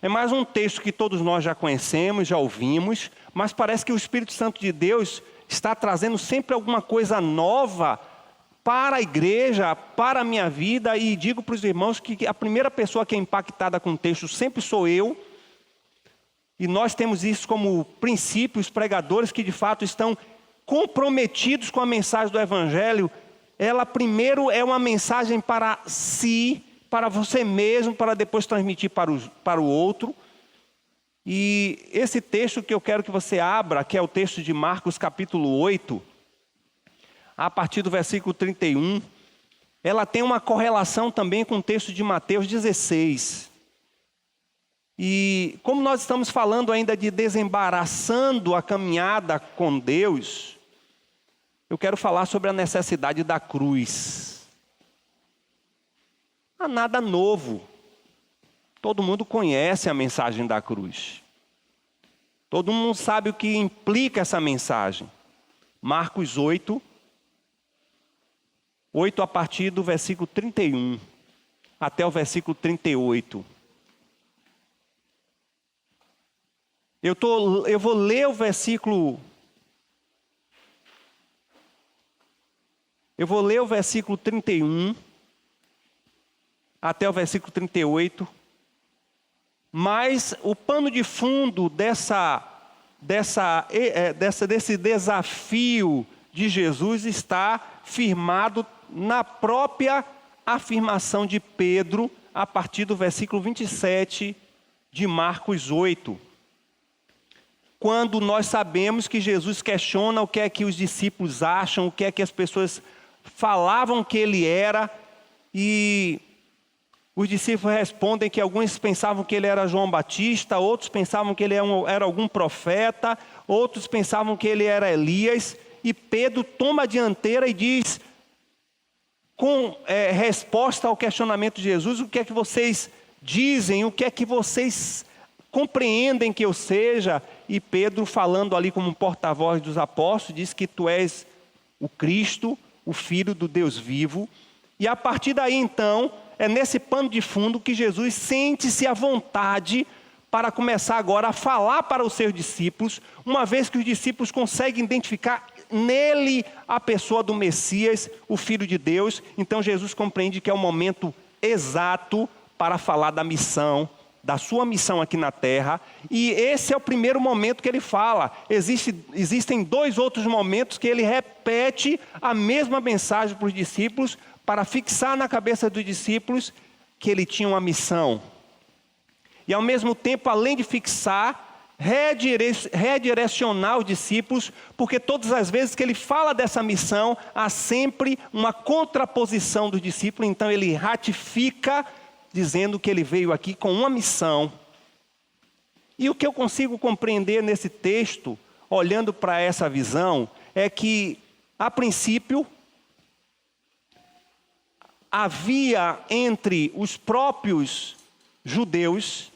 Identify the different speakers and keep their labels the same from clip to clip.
Speaker 1: É mais um texto que todos nós já conhecemos, já ouvimos, mas parece que o Espírito Santo de Deus está trazendo sempre alguma coisa nova para a igreja, para a minha vida. E digo para os irmãos que a primeira pessoa que é impactada com o texto sempre sou eu. E nós temos isso como princípios, pregadores que de fato estão comprometidos com a mensagem do Evangelho. Ela primeiro é uma mensagem para si, para você mesmo, para depois transmitir para o outro. E esse texto que eu quero que você abra, que é o texto de Marcos capítulo 8, a partir do versículo 31, ela tem uma correlação também com o texto de Mateus 16. E como nós estamos falando ainda de desembaraçando a caminhada com Deus, eu quero falar sobre a necessidade da cruz. Não há nada novo. Todo mundo conhece a mensagem da cruz. Todo mundo sabe o que implica essa mensagem. Marcos 8 a partir do versículo 31 até o versículo 38. Eu vou ler o versículo. Eu vou ler o versículo 31 até o versículo 38. Mas o pano de fundo desse desafio de Jesus está firmado na própria afirmação de Pedro, a partir do versículo 27 de Marcos 8. Quando nós sabemos que Jesus questiona o que é que os discípulos acham, o que é que as pessoas falavam que ele era, e os discípulos respondem que alguns pensavam que ele era João Batista, outros pensavam que ele era algum profeta, outros pensavam que ele era Elias, e Pedro toma a dianteira e diz, com resposta ao questionamento de Jesus, o que é que vocês dizem, o que é que vocês compreendem que eu seja? E Pedro, falando ali como um porta-voz dos apóstolos, diz que tu és o Cristo, o Filho do Deus vivo. E a partir daí então, é nesse pano de fundo que Jesus sente-se à vontade para começar agora a falar para os seus discípulos, uma vez que os discípulos conseguem identificar nele a pessoa do Messias, o Filho de Deus. Então Jesus compreende que é o momento exato para falar da missão, da sua missão aqui na terra. E esse é o primeiro momento que ele fala. Existem dois outros momentos que ele repete a mesma mensagem para os discípulos, para fixar na cabeça dos discípulos que ele tinha uma missão. E ao mesmo tempo, além de fixar, redirecionar os discípulos, porque todas as vezes que ele fala dessa missão, há sempre uma contraposição dos discípulos. Então ele ratifica, dizendo que ele veio aqui com uma missão. E o que eu consigo compreender nesse texto, olhando para essa visão, é que, a princípio, havia entre os próprios judeus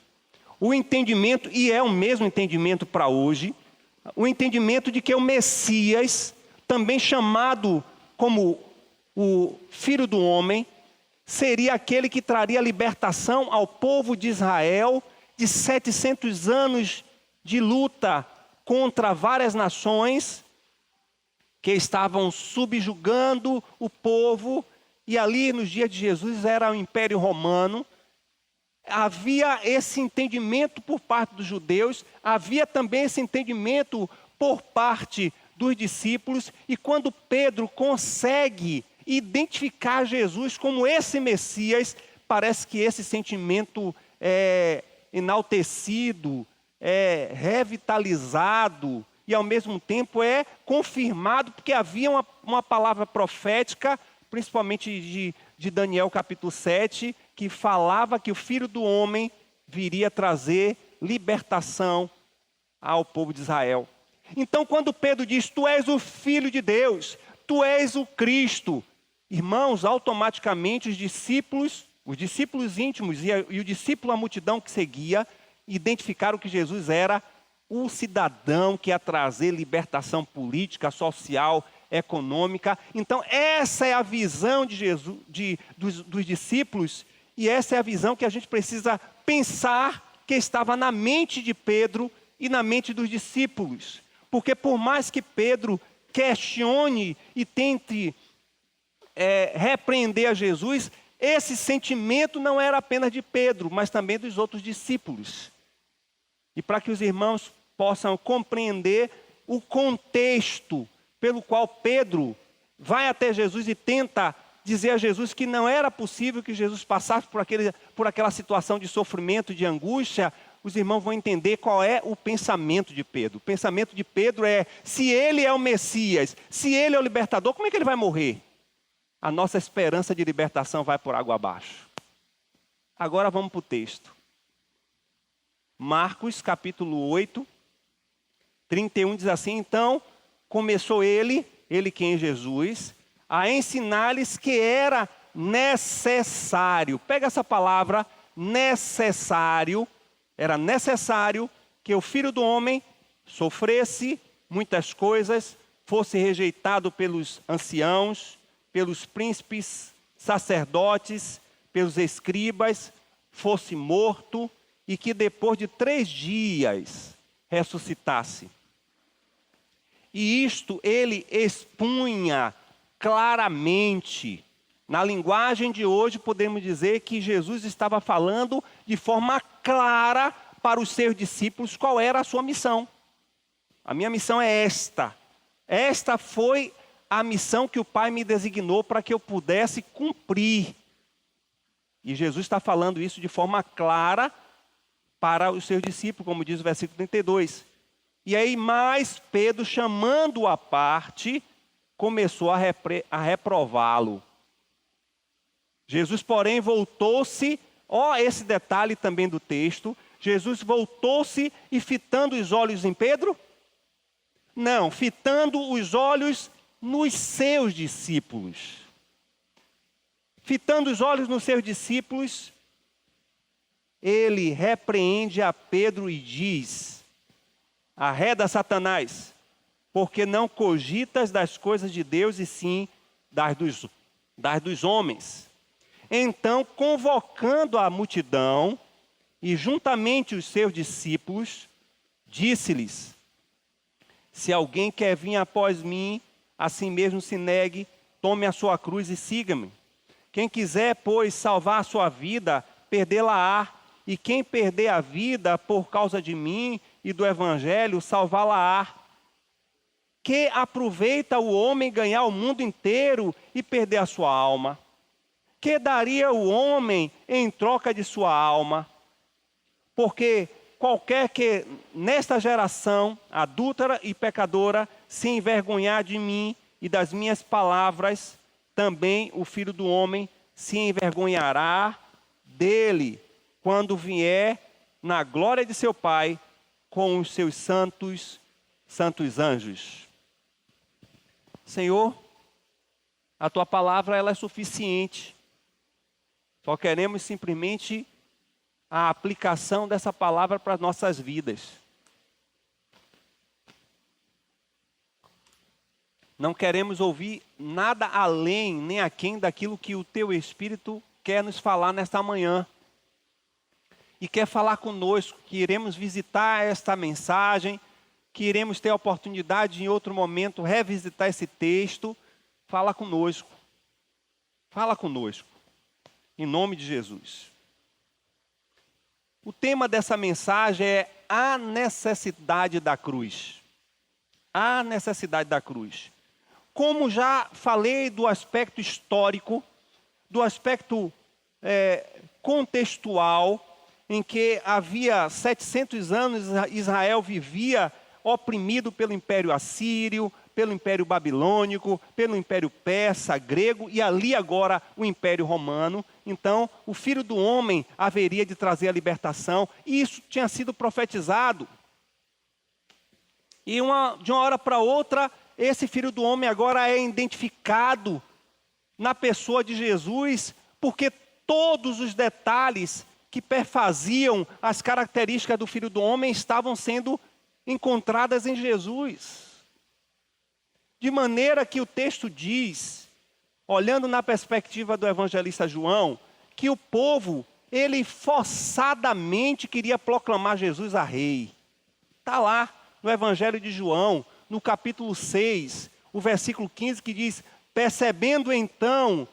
Speaker 1: o entendimento, e é o mesmo entendimento para hoje, o entendimento de que o Messias, também chamado como o Filho do Homem, seria aquele que traria libertação ao povo de Israel de 700 anos de luta contra várias nações que estavam subjugando o povo. E ali nos dias de Jesus era o Império Romano. Havia esse entendimento por parte dos judeus, havia também esse entendimento por parte dos discípulos. E quando Pedro consegue identificar Jesus como esse Messias, parece que esse sentimento é enaltecido, é revitalizado e ao mesmo tempo é confirmado, porque havia uma palavra profética, principalmente de Daniel capítulo 7, que falava que o Filho do Homem viria trazer libertação ao povo de Israel. Então quando Pedro diz, tu és o Filho de Deus, tu és o Cristo, irmãos, automaticamente os discípulos íntimos e o discípulo, a multidão que seguia, identificaram que Jesus era o cidadão que ia trazer libertação política, social, econômica. Então essa é a visão de Jesus, dos discípulos, e essa é a visão que a gente precisa pensar que estava na mente de Pedro e na mente dos discípulos. Porque por mais que Pedro questione e tente repreender a Jesus, esse sentimento não era apenas de Pedro, mas também dos outros discípulos. E para que os irmãos possam compreender o contexto pelo qual Pedro vai até Jesus e tenta dizer a Jesus que não era possível que Jesus passasse por aquela situação de sofrimento, de angústia, os irmãos vão entender qual é o pensamento de Pedro. O pensamento de Pedro é: se ele é o Messias, se ele é o libertador, como é que ele vai morrer? A nossa esperança de libertação vai por água abaixo. Agora vamos para o texto. Marcos capítulo 8, 31 diz assim: então começou ele quem é Jesus, a ensinar-lhes que era necessário. Pega essa palavra, necessário. Era necessário que o Filho do Homem sofresse muitas coisas, fosse rejeitado pelos anciãos, pelos príncipes, sacerdotes, pelos escribas, fosse morto e que depois de 3 dias ressuscitasse. E isto ele expunha claramente. Na linguagem de hoje podemos dizer que Jesus estava falando de forma clara para os seus discípulos qual era a sua missão. A minha missão é esta. Esta foi a missão que o Pai me designou para que eu pudesse cumprir. E Jesus está falando isso de forma clara para os seus discípulos, como diz o versículo 32. E aí mais Pedro, chamando-o à parte, começou a reprová-lo. Jesus, porém, voltou-se, esse detalhe também do texto, Jesus voltou-se e fitando os olhos em Pedro? Não, fitando os olhos nos seus discípulos. Fitando os olhos nos seus discípulos, ele repreende a Pedro e diz: arreda Satanás, porque não cogitas das coisas de Deus e sim das dos homens. Então, convocando a multidão e juntamente os seus discípulos, disse-lhes: se alguém quer vir após mim, assim mesmo se negue, tome a sua cruz e siga-me. Quem quiser, pois, salvar a sua vida, perdê-la-á. E quem perder a vida por causa de mim e do evangelho, salvá-la-á. Que aproveita o homem ganhar o mundo inteiro e perder a sua alma? Que daria o homem em troca de sua alma? Porque qualquer que nesta geração adúltera e pecadora se envergonhar de mim e das minhas palavras, também o Filho do Homem se envergonhará dele quando vier na glória de seu Pai com os seus santos anjos. Senhor, a tua palavra ela é suficiente. Só queremos simplesmente a aplicação dessa palavra para as nossas vidas. Não queremos ouvir nada além, nem aquém daquilo que o teu Espírito quer nos falar nesta manhã. E quer falar conosco, que iremos visitar esta mensagem, que iremos ter a oportunidade em outro momento revisitar esse texto. Fala conosco. Fala conosco. Em nome de Jesus. O tema dessa mensagem é a necessidade da cruz. A necessidade da cruz. Como já falei do aspecto histórico, do aspecto contextual, em que havia 700 anos Israel vivia oprimido pelo Império Assírio, pelo Império Babilônico, pelo Império Persa, grego e ali agora o Império Romano. Então, o Filho do Homem haveria de trazer a libertação, e isso tinha sido profetizado. E de uma hora para outra, esse Filho do Homem agora é identificado na pessoa de Jesus, porque todos os detalhes que perfaziam as características do Filho do Homem estavam sendo encontradas em Jesus. De maneira que o texto diz, olhando na perspectiva do evangelista João, que o povo ele forçadamente queria proclamar Jesus a rei. Está lá no Evangelho de João, no capítulo 6, o versículo 15, que diz: percebendo então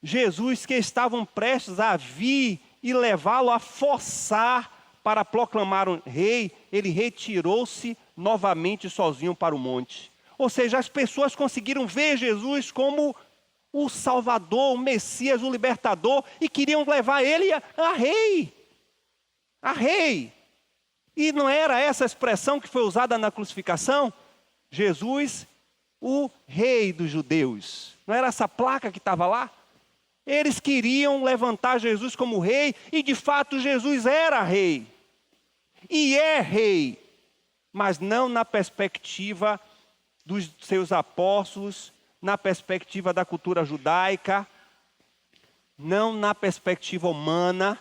Speaker 1: Jesus que estavam prestes a vir e levá-lo a forçar para proclamar um rei, ele retirou-se novamente sozinho para o monte. Ou seja, as pessoas conseguiram ver Jesus como o Salvador, o Messias, o Libertador, e queriam levar ele a rei. A rei. E não era essa a expressão que foi usada na crucificação? Jesus, o rei dos judeus. Não era essa placa que estava lá? Eles queriam levantar Jesus como rei, e de fato Jesus era rei. E é rei, mas não na perspectiva dos seus apóstolos, na perspectiva da cultura judaica, não na perspectiva humana,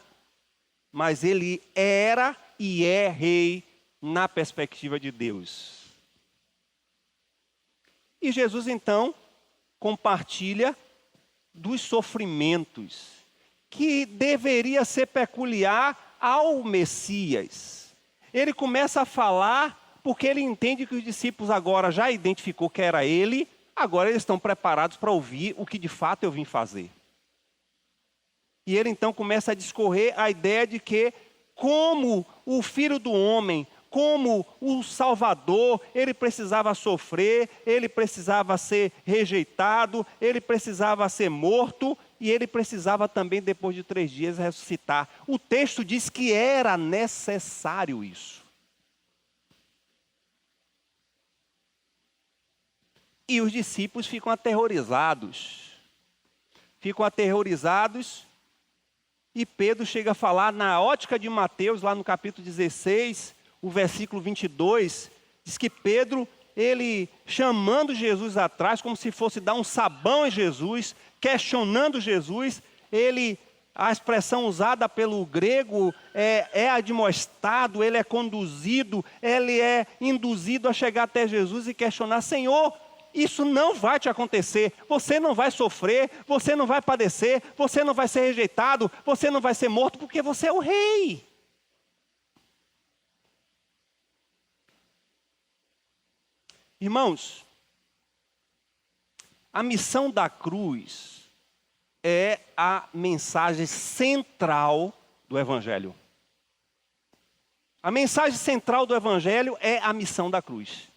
Speaker 1: mas ele era e é rei na perspectiva de Deus. E Jesus então compartilha dos sofrimentos, que deveria ser peculiar ao Messias. Ele começa a falar porque ele entende que os discípulos agora já identificou que era ele, agora eles estão preparados para ouvir o que de fato eu vim fazer. E ele então começa a discorrer a ideia de que, como o Filho do Homem, como o Salvador, ele precisava sofrer, ele precisava ser rejeitado, ele precisava ser morto, e ele precisava também, depois de 3 dias, ressuscitar. O texto diz que era necessário isso. E os discípulos ficam aterrorizados. E Pedro chega a falar, na ótica de Mateus, lá no capítulo 16, o versículo 22, diz que Pedro, ele chamando Jesus atrás, como se fosse dar um sabão em Jesus, questionando Jesus, a expressão usada pelo grego é admoestado, ele é conduzido, ele é induzido a chegar até Jesus e questionar: Senhor, isso não vai te acontecer, você não vai sofrer, você não vai padecer, você não vai ser rejeitado, você não vai ser morto, porque você é o rei. Irmãos, a missão da cruz é a mensagem central do Evangelho. A mensagem central do Evangelho é a missão da cruz.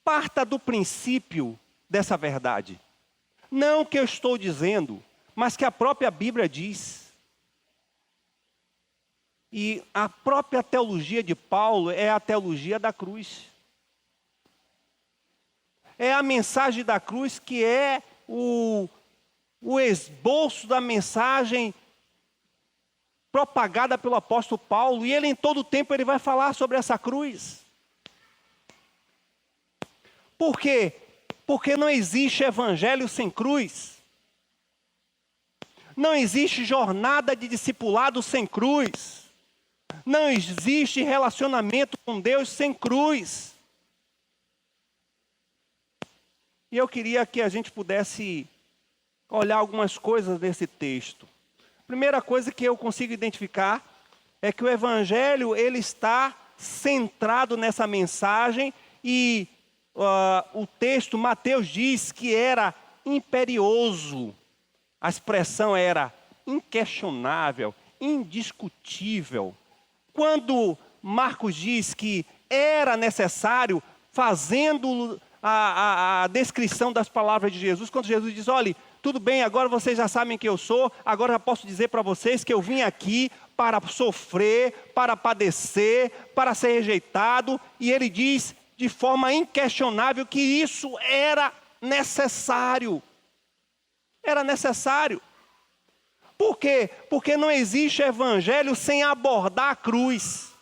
Speaker 1: Parta do princípio dessa verdade. Não que eu estou dizendo, mas que a própria Bíblia diz. E a própria teologia de Paulo é a teologia da cruz. É a mensagem da cruz que é o esboço da mensagem propagada pelo apóstolo Paulo. E ele, em todo o tempo, ele vai falar sobre essa cruz. Por quê? Porque não existe evangelho sem cruz. Não existe jornada de discipulado sem cruz. Não existe relacionamento com Deus sem cruz. E eu queria que a gente pudesse olhar algumas coisas desse texto. Primeira coisa que eu consigo identificar é que o Evangelho, ele está centrado nessa mensagem e o texto, Mateus diz que era imperioso. A expressão era inquestionável, indiscutível. Quando Marcos diz que era necessário, fazendo a descrição das palavras de Jesus, quando Jesus diz: olha, tudo bem, agora vocês já sabem quem eu sou, agora já posso dizer para vocês que eu vim aqui para sofrer, para padecer, para ser rejeitado, e ele diz de forma inquestionável que isso era necessário. Era necessário. Por quê? Porque não existe evangelho sem abordar a cruz.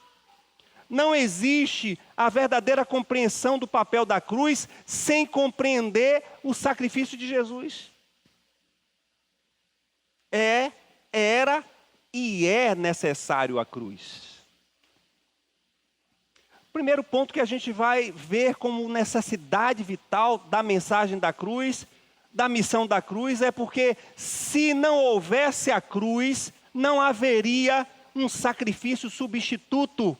Speaker 1: Não existe a verdadeira compreensão do papel da cruz sem compreender o sacrifício de Jesus. Era e é necessário a cruz. Primeiro ponto que a gente vai ver como necessidade vital da mensagem da cruz, da missão da cruz é porque se não houvesse a cruz, não haveria um sacrifício substituto.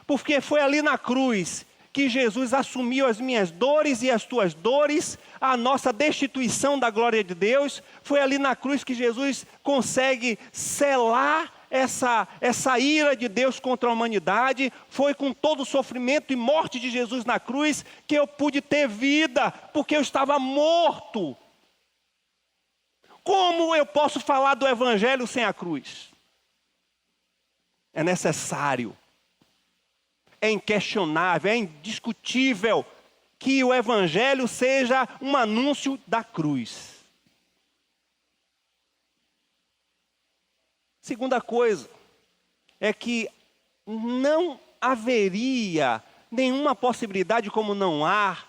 Speaker 1: Porque foi ali na cruz que Jesus assumiu as minhas dores e as tuas dores, a nossa destituição da glória de Deus. Foi ali na cruz que Jesus consegue selar essa ira de Deus contra a humanidade. Foi com todo o sofrimento e morte de Jesus na cruz que eu pude ter vida, porque eu estava morto. Como eu posso falar do Evangelho sem a cruz? É necessário. É inquestionável, é indiscutível que o Evangelho seja um anúncio da cruz. Segunda coisa é que não haveria nenhuma possibilidade, como não há,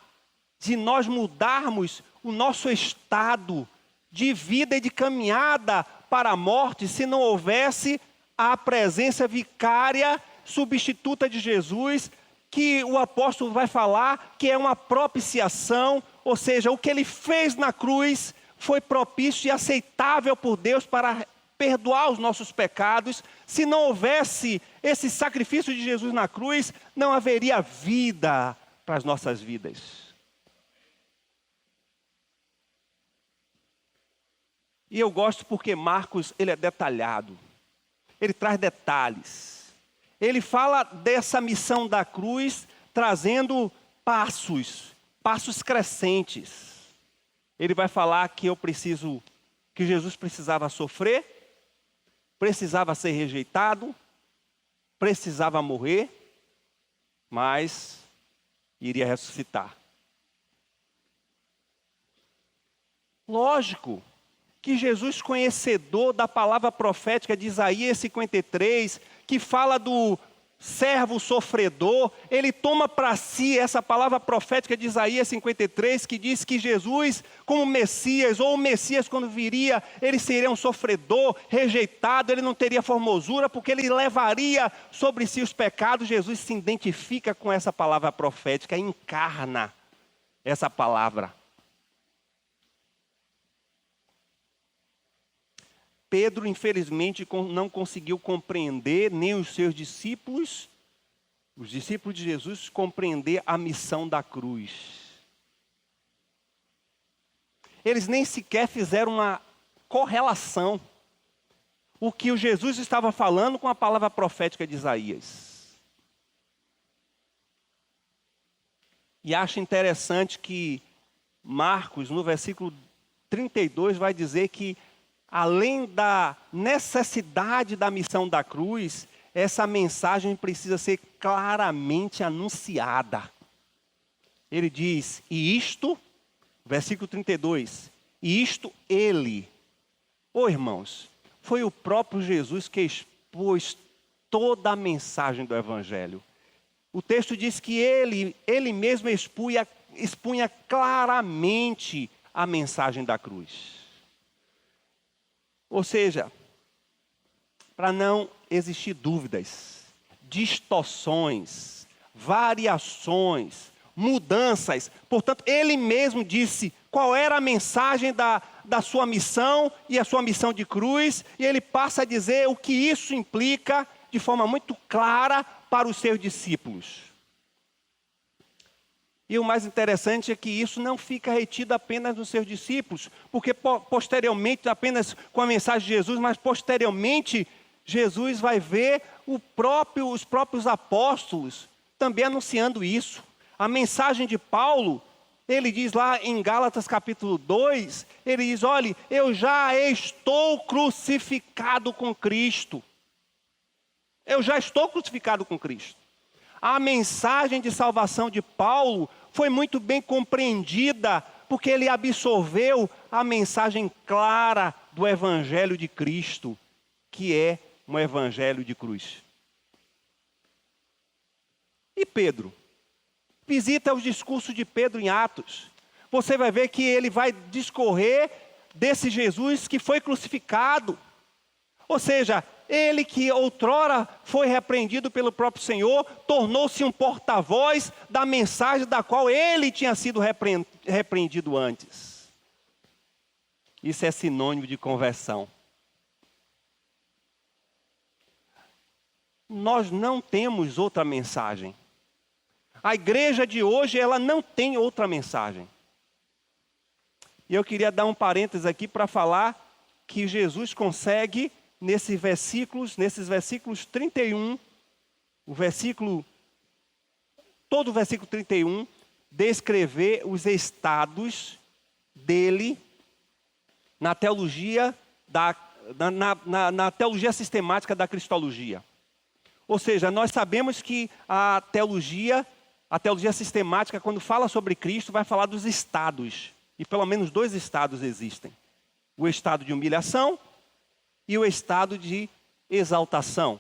Speaker 1: de nós mudarmos o nosso estado de vida e de caminhada para a morte se não houvesse a presença vicária substituta de Jesus, que o apóstolo vai falar que é uma propiciação, ou seja, o que ele fez na cruz foi propício e aceitável por Deus para perdoar os nossos pecados. Se não houvesse esse sacrifício de Jesus na cruz, não haveria vida para as nossas vidas. E eu gosto porque Marcos, ele é detalhado. Ele traz detalhes. Ele fala dessa missão da cruz, trazendo passos crescentes. Ele vai falar que Jesus precisava sofrer, precisava ser rejeitado, precisava morrer, mas iria ressuscitar. Lógico que Jesus, conhecedor da palavra profética de Isaías 53, que fala do servo sofredor, ele toma para si essa palavra profética de Isaías 53, que diz que Jesus, como Messias, ou o Messias quando viria, ele seria um sofredor, rejeitado, ele não teria formosura, porque ele levaria sobre si os pecados. Jesus se identifica com essa palavra profética, encarna essa palavra. Pedro, infelizmente, não conseguiu compreender, nem os seus discípulos, os discípulos de Jesus, compreender a missão da cruz. Eles nem sequer fizeram uma correlação. O que o Jesus estava falando com a palavra profética de Isaías. E acho interessante que Marcos, no versículo 32, vai dizer que além da necessidade da missão da cruz, essa mensagem precisa ser claramente anunciada. Ele diz, versículo 32, e isto ele. Irmãos, foi o próprio Jesus que expôs toda a mensagem do Evangelho. O texto diz que ele mesmo expunha claramente a mensagem da cruz. Ou seja, para não existir dúvidas, distorções, variações, mudanças. Portanto, ele mesmo disse qual era a mensagem da sua missão e a sua missão de cruz. E ele passa a dizer o que isso implica de forma muito clara para os seus discípulos. E o mais interessante é que isso não fica retido apenas nos seus discípulos, porque posteriormente, apenas com a mensagem de Jesus, mas posteriormente, Jesus vai ver os próprios apóstolos também anunciando isso. A mensagem de Paulo, ele diz lá em Gálatas capítulo 2, ele diz, olha, eu já estou crucificado com Cristo. Eu já estou crucificado com Cristo. A mensagem de salvação de Paulo foi muito bem compreendida, porque ele absorveu a mensagem clara do Evangelho de Cristo, que é um Evangelho de cruz. E Pedro? Visita os discursos de Pedro em Atos. Você vai ver que ele vai discorrer desse Jesus que foi crucificado. Ou seja, ele que outrora foi repreendido pelo próprio Senhor, tornou-se um porta-voz da mensagem da qual ele tinha sido repreendido antes. Isso é sinônimo de conversão. Nós não temos outra mensagem. A igreja de hoje, ela não tem outra mensagem. E eu queria dar um parênteses aqui para falar que Jesus consegue, nesses versículos 31, todo o versículo 31, descrever os estados dele na teologia, na teologia sistemática da cristologia. Ou seja, nós sabemos que a teologia sistemática, quando fala sobre Cristo, vai falar dos estados. E pelo menos 2 estados existem. O estado de humilhação e o estado de exaltação.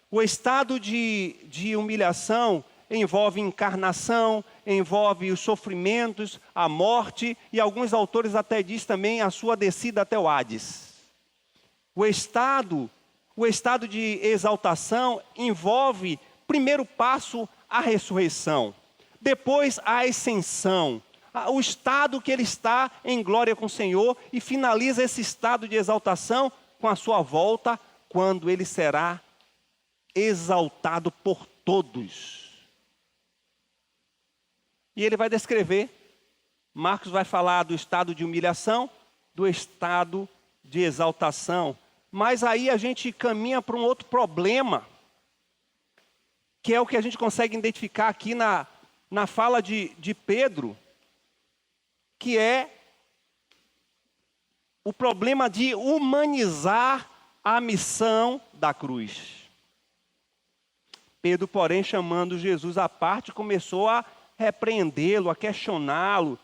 Speaker 1: O estado de humilhação envolve encarnação, envolve os sofrimentos, a morte, e alguns autores até dizem também a sua descida até o Hades. O estado de exaltação envolve, primeiro passo, a ressurreição. Depois, a ascensão. O estado que ele está em glória com o Senhor, e finaliza esse estado de exaltação com a sua volta, quando ele será exaltado por todos. E ele vai descrever, Marcos vai falar do estado de humilhação, do estado de exaltação. Mas aí a gente caminha para um outro problema, que é o que a gente consegue identificar aqui na fala de Pedro, que é o problema de humanizar a missão da cruz. Pedro, porém, chamando Jesus à parte, começou a repreendê-lo, a questioná-lo.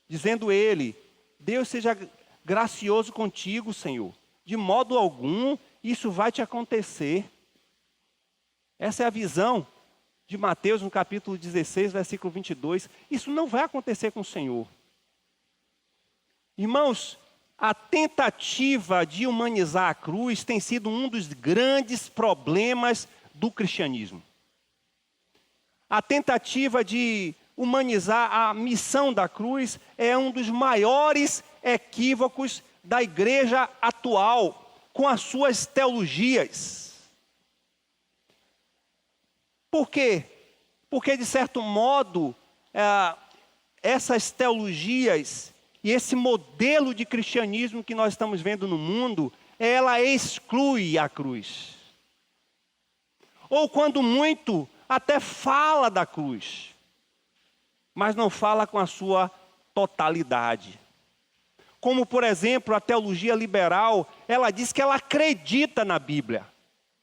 Speaker 1: Dizendo ele, Deus seja gracioso contigo, Senhor. De modo algum, isso vai te acontecer. Essa é a visão de Mateus, no capítulo 16, versículo 22. Isso não vai acontecer com o Senhor. Irmãos, a tentativa de humanizar a cruz tem sido um dos grandes problemas do cristianismo. A tentativa de humanizar a missão da cruz é um dos maiores equívocos da igreja atual, com as suas teologias. Por quê? Porque, de certo modo, essas teologias e esse modelo de cristianismo que nós estamos vendo no mundo, ela exclui a cruz. Ou, quando muito, até fala da cruz, mas não fala com a sua totalidade. Como, por exemplo, a teologia liberal, ela diz que ela acredita na Bíblia,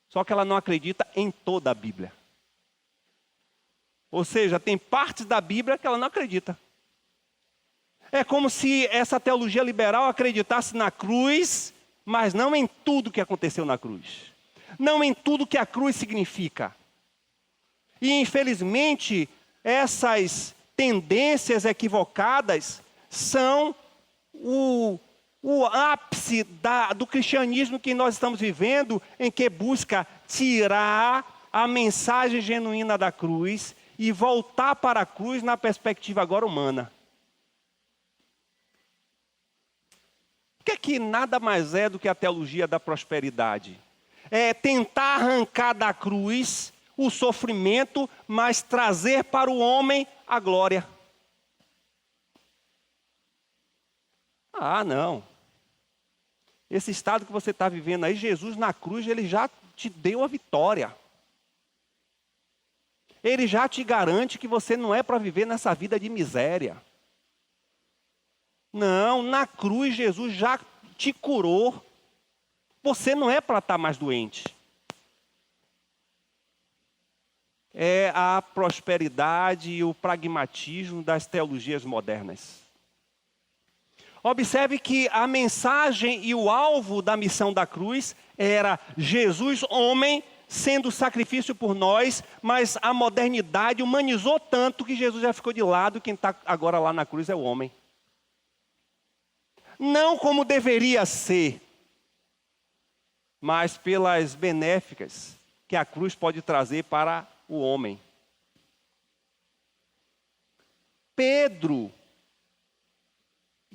Speaker 1: só que ela não acredita em toda a Bíblia. Ou seja, tem partes da Bíblia que ela não acredita. É como se essa teologia liberal acreditasse na cruz, mas não em tudo que aconteceu na cruz. Não em tudo que a cruz significa. E, infelizmente, essas tendências equivocadas são o ápice do cristianismo que nós estamos vivendo, em que busca tirar a mensagem genuína da cruz e voltar para a cruz na perspectiva agora humana. Que nada mais é do que a teologia da prosperidade. É tentar arrancar da cruz o sofrimento, mas trazer para o homem a glória. Ah, não. Esse estado que você está vivendo aí, Jesus na cruz, ele já te deu a vitória. Ele já te garante que você não é para viver nessa vida de miséria. Não, na cruz Jesus já te curou. Você não é para estar mais doente. É a prosperidade e o pragmatismo das teologias modernas. Observe que a mensagem e o alvo da missão da cruz era Jesus, homem, sendo sacrifício por nós, mas a modernidade humanizou tanto que Jesus já ficou de lado, quem está agora lá na cruz é o homem. Não como deveria ser, mas pelas benéficas que a cruz pode trazer para o homem.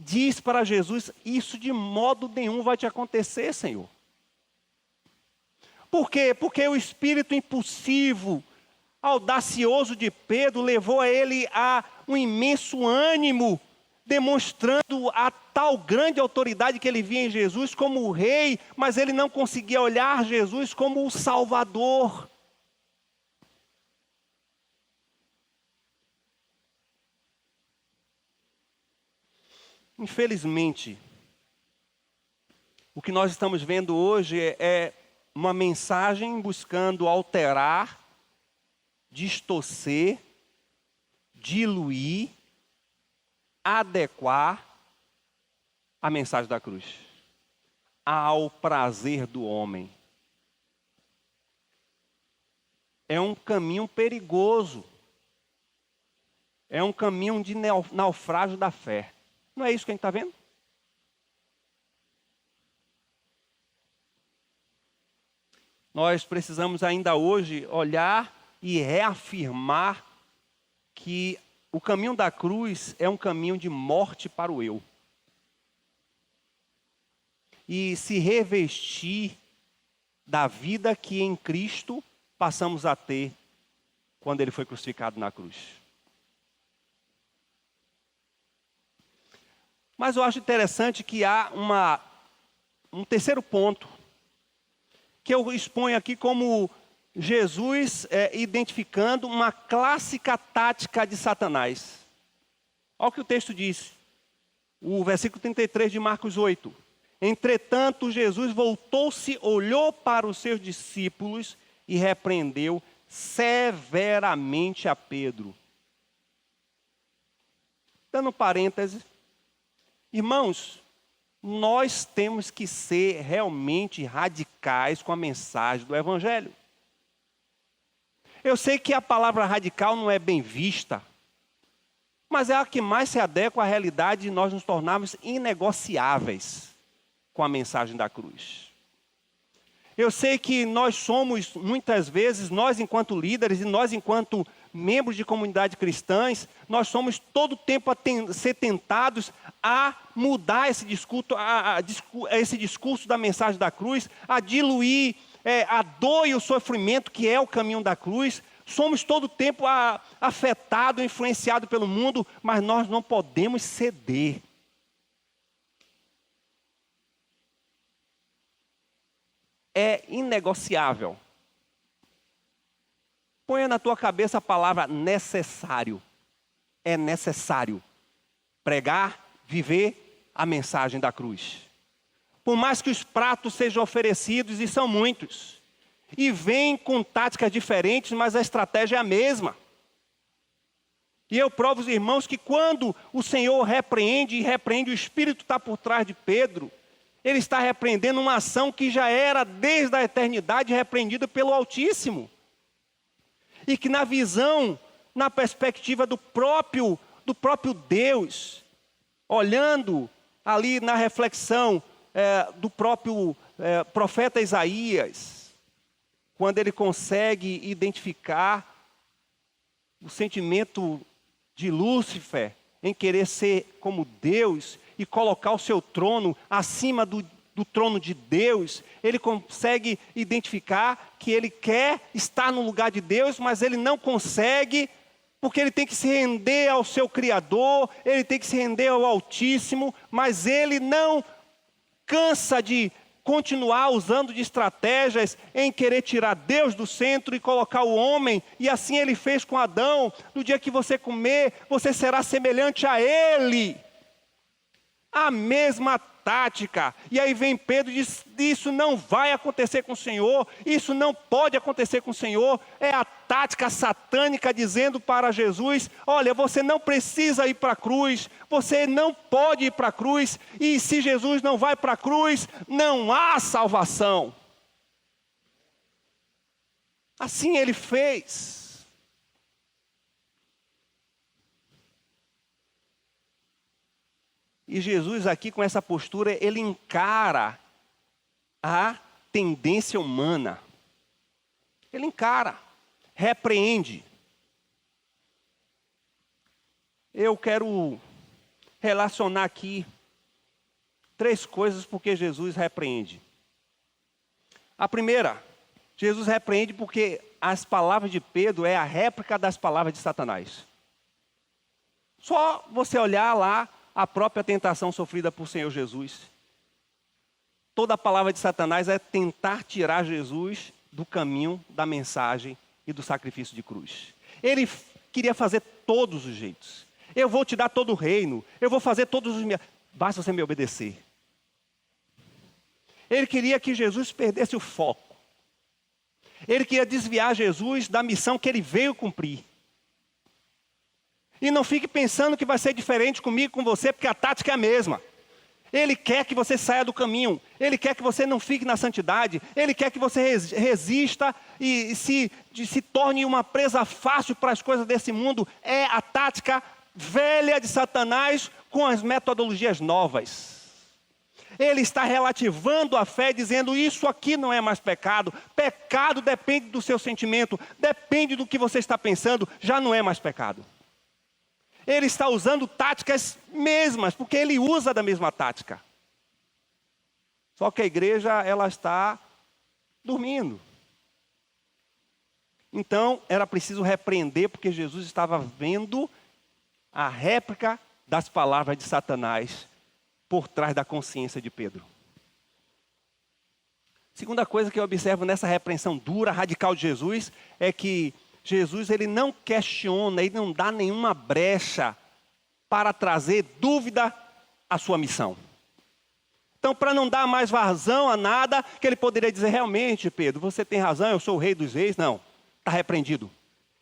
Speaker 1: diz para Jesus: isso de modo nenhum vai te acontecer, Senhor. Por quê? Porque o espírito impulsivo, audacioso de Pedro levou a ele a um imenso ânimo, demonstrando a tal grande autoridade que ele via em Jesus como o rei, mas ele não conseguia olhar Jesus como o Salvador. Infelizmente, o que nós estamos vendo hoje é uma mensagem buscando alterar, distorcer, diluir, adequar a mensagem da cruz ao prazer do homem. É um caminho perigoso. É um caminho de naufrágio da fé. Não é isso que a gente está vendo? Nós precisamos ainda hoje olhar e reafirmar que o caminho da cruz é um caminho de morte para o eu. E se revestir da vida que em Cristo passamos a ter quando Ele foi crucificado na cruz. Mas eu acho interessante que há um terceiro ponto, que eu exponho aqui como Jesus identificando uma clássica tática de Satanás. Olha o que o texto diz, o versículo 33 de Marcos 8. Entretanto, Jesus voltou-se, olhou para os seus discípulos e repreendeu severamente a Pedro. Dando um parêntese, irmãos, nós temos que ser realmente radicais com a mensagem do Evangelho. Eu sei que a palavra radical não é bem vista, mas é a que mais se adequa à realidade de nós nos tornarmos inegociáveis com a mensagem da cruz. Eu sei que nós somos, muitas vezes, nós enquanto líderes e nós enquanto membros de comunidade cristãs, nós somos todo o tempo a ser tentados a mudar esse discurso da mensagem da cruz, a diluir a dor e o sofrimento que é o caminho da cruz. Somos todo o tempo afetados, influenciados pelo mundo, mas nós não podemos ceder. É inegociável. Ponha na tua cabeça a palavra necessário. É necessário pregar, viver a mensagem da cruz. Por mais que os pratos sejam oferecidos, e são muitos, e vêm com táticas diferentes, mas a estratégia é a mesma. E eu provo os irmãos que quando o Senhor repreende, e repreende, o Espírito está por trás de Pedro, Ele está repreendendo uma ação que já era desde a eternidade repreendida pelo Altíssimo. E que na visão, na perspectiva do próprio Deus, olhando ali na reflexão do próprio profeta Isaías, quando ele consegue identificar o sentimento de Lúcifer em querer ser como Deus e colocar o seu trono acima do trono de Deus, ele consegue identificar que ele quer estar no lugar de Deus, mas ele não consegue, porque ele tem que se render ao seu Criador, ele tem que se render ao Altíssimo, mas ele não cansa de continuar usando de estratégias em querer tirar Deus do centro e colocar o homem, e assim ele fez com Adão. No dia que você comer, você será semelhante a ele. A mesma tática. E aí vem Pedro e diz: isso não vai acontecer com o Senhor, isso não pode acontecer com o Senhor. É a tática satânica dizendo para Jesus: olha, você não precisa ir para a cruz, você não pode ir para a cruz, e se Jesus não vai para a cruz, não há salvação. Assim ele fez. E Jesus aqui com essa postura, ele encara a tendência humana. Ele encara, repreende. Eu quero relacionar aqui 3 coisas porque Jesus repreende. A primeira, Jesus repreende porque as palavras de Pedro é a réplica das palavras de Satanás. Só você olhar lá a própria tentação sofrida por Senhor Jesus. Toda a palavra de Satanás é tentar tirar Jesus do caminho da mensagem e do sacrifício de cruz. Ele queria fazer todos os jeitos. Eu vou te dar todo o reino. Eu vou fazer todos os... Basta você me obedecer. Ele queria que Jesus perdesse o foco. Ele queria desviar Jesus da missão que ele veio cumprir. E não fique pensando que vai ser diferente comigo e com você, porque a tática é a mesma. Ele quer que você saia do caminho. Ele quer que você não fique na santidade. Ele quer que você resista e se torne uma presa fácil para as coisas desse mundo. É a tática velha de Satanás com as metodologias novas. Ele está relativando a fé, dizendo isso aqui não é mais pecado. Pecado depende do seu sentimento, depende do que você está pensando, já não é mais pecado. Ele está usando táticas mesmas, porque ele usa da mesma tática. Só que a igreja, ela está dormindo. Então, era preciso repreender, porque Jesus estava vendo a réplica das palavras de Satanás por trás da consciência de Pedro. Segunda coisa que eu observo nessa repreensão dura, radical de Jesus, é que Jesus, ele não questiona, ele não dá nenhuma brecha para trazer dúvida à sua missão. Então, para não dar mais vazão a nada, que ele poderia dizer, realmente, Pedro, você tem razão, eu sou o rei dos reis. Não, está repreendido.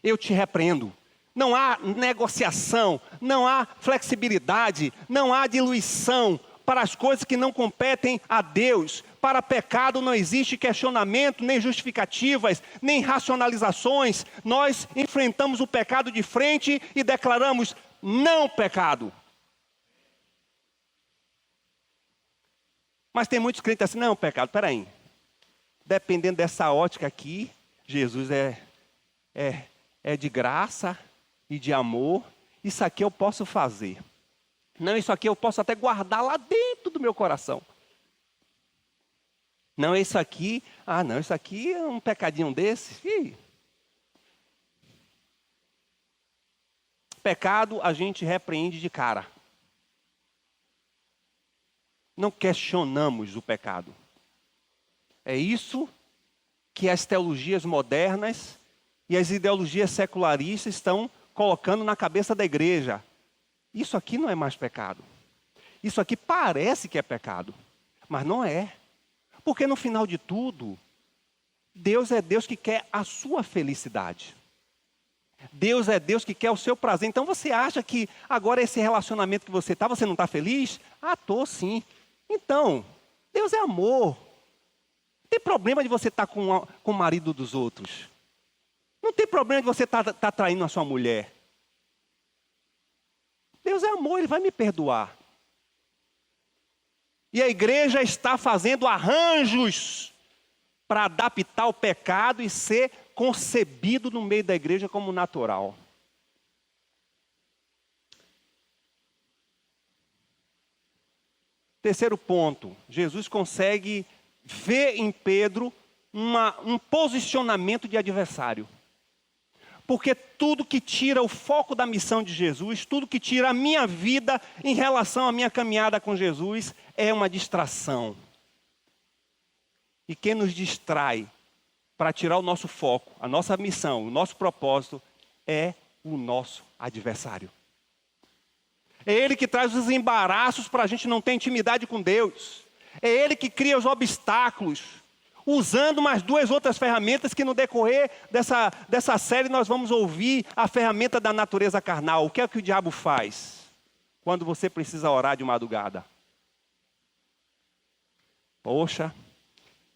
Speaker 1: Eu te repreendo. Não há negociação, não há flexibilidade, não há diluição para as coisas que não competem a Deus. Para pecado não existe questionamento, nem justificativas, nem racionalizações. Nós enfrentamos o pecado de frente e declaramos não pecado. Mas tem muitos crentes assim, não pecado, peraí. Dependendo dessa ótica aqui, Jesus é de graça e de amor. Isso aqui eu posso fazer. Não, isso aqui eu posso até guardar lá dentro do meu coração. Não, isso aqui, isso aqui é um pecadinho desse. Pecado a gente repreende de cara. Não questionamos o pecado. É isso que as teologias modernas e as ideologias secularistas estão colocando na cabeça da igreja. Isso aqui não é mais pecado. Isso aqui parece que é pecado, mas não é. Porque no final de tudo, Deus é Deus que quer a sua felicidade. Deus é Deus que quer o seu prazer. Então você acha que agora esse relacionamento que você não está feliz? Estou sim. Então, Deus é amor. Não tem problema de você estar com o marido dos outros. Não tem problema de você estar traindo a sua mulher. Deus é amor, Ele vai me perdoar. E a igreja está fazendo arranjos para adaptar o pecado e ser concebido no meio da igreja como natural. Terceiro ponto, Jesus consegue ver em Pedro um posicionamento de adversário. Porque tudo que tira o foco da missão de Jesus, tudo que tira a minha vida em relação à minha caminhada com Jesus, é uma distração. E quem nos distrai para tirar o nosso foco, a nossa missão, o nosso propósito, é o nosso adversário. É ele que traz os embaraços para a gente não ter intimidade com Deus. É ele que cria os obstáculos, usando mais 2 outras ferramentas que no decorrer dessa série nós vamos ouvir a ferramenta da natureza carnal. O que é que o diabo faz quando você precisa orar de madrugada? Poxa,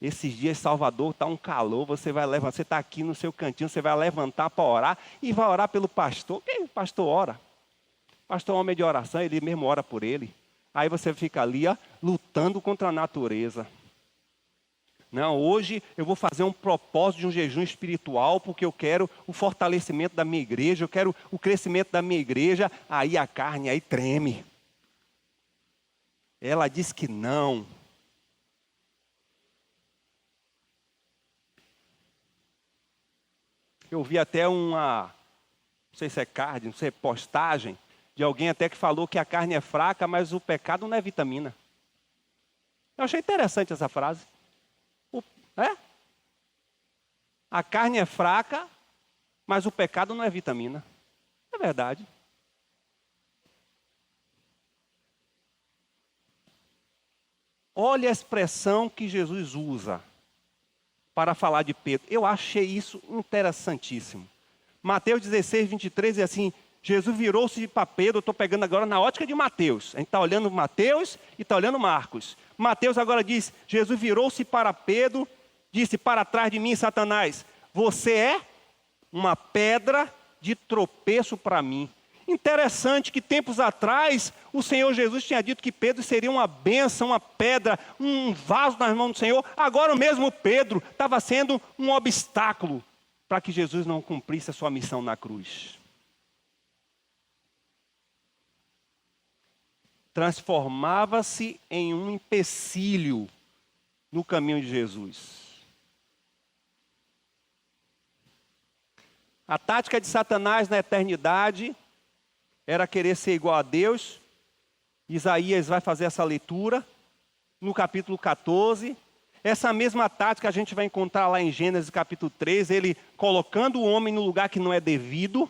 Speaker 1: esses dias Salvador está um calor, você está aqui no seu cantinho, você vai levantar para orar e vai orar pelo pastor. Quem o pastor ora? O pastor é um homem de oração, ele mesmo ora por ele. Aí você fica ali, lutando contra a natureza. Não, hoje eu vou fazer um propósito de um jejum espiritual, porque eu quero o fortalecimento da minha igreja, eu quero o crescimento da minha igreja. Aí a carne aí treme. Ela diz que não. Eu vi até não sei se é card, não sei, postagem, de alguém até que falou que a carne é fraca, mas o pecado não é vitamina. Eu achei interessante essa frase. A carne é fraca, mas o pecado não é vitamina. É verdade. Olha a expressão que Jesus usa para falar de Pedro. Eu achei isso interessantíssimo. Mateus 16, 23 é assim, Jesus virou-se para Pedro, eu estou pegando agora na ótica de Mateus. A gente está olhando Mateus e está olhando Marcos. Mateus agora diz, Jesus virou-se para Pedro, disse, para trás de mim, Satanás, você é uma pedra de tropeço para mim. Interessante que tempos atrás, o Senhor Jesus tinha dito que Pedro seria uma bênção, uma pedra, um vaso nas mãos do Senhor. Agora o mesmo Pedro estava sendo um obstáculo para que Jesus não cumprisse a sua missão na cruz. Transformava-se em um empecilho no caminho de Jesus. A tática de Satanás na eternidade era querer ser igual a Deus. Isaías vai fazer essa leitura no capítulo 14. Essa mesma tática a gente vai encontrar lá em Gênesis capítulo 3, ele colocando o homem no lugar que não é devido.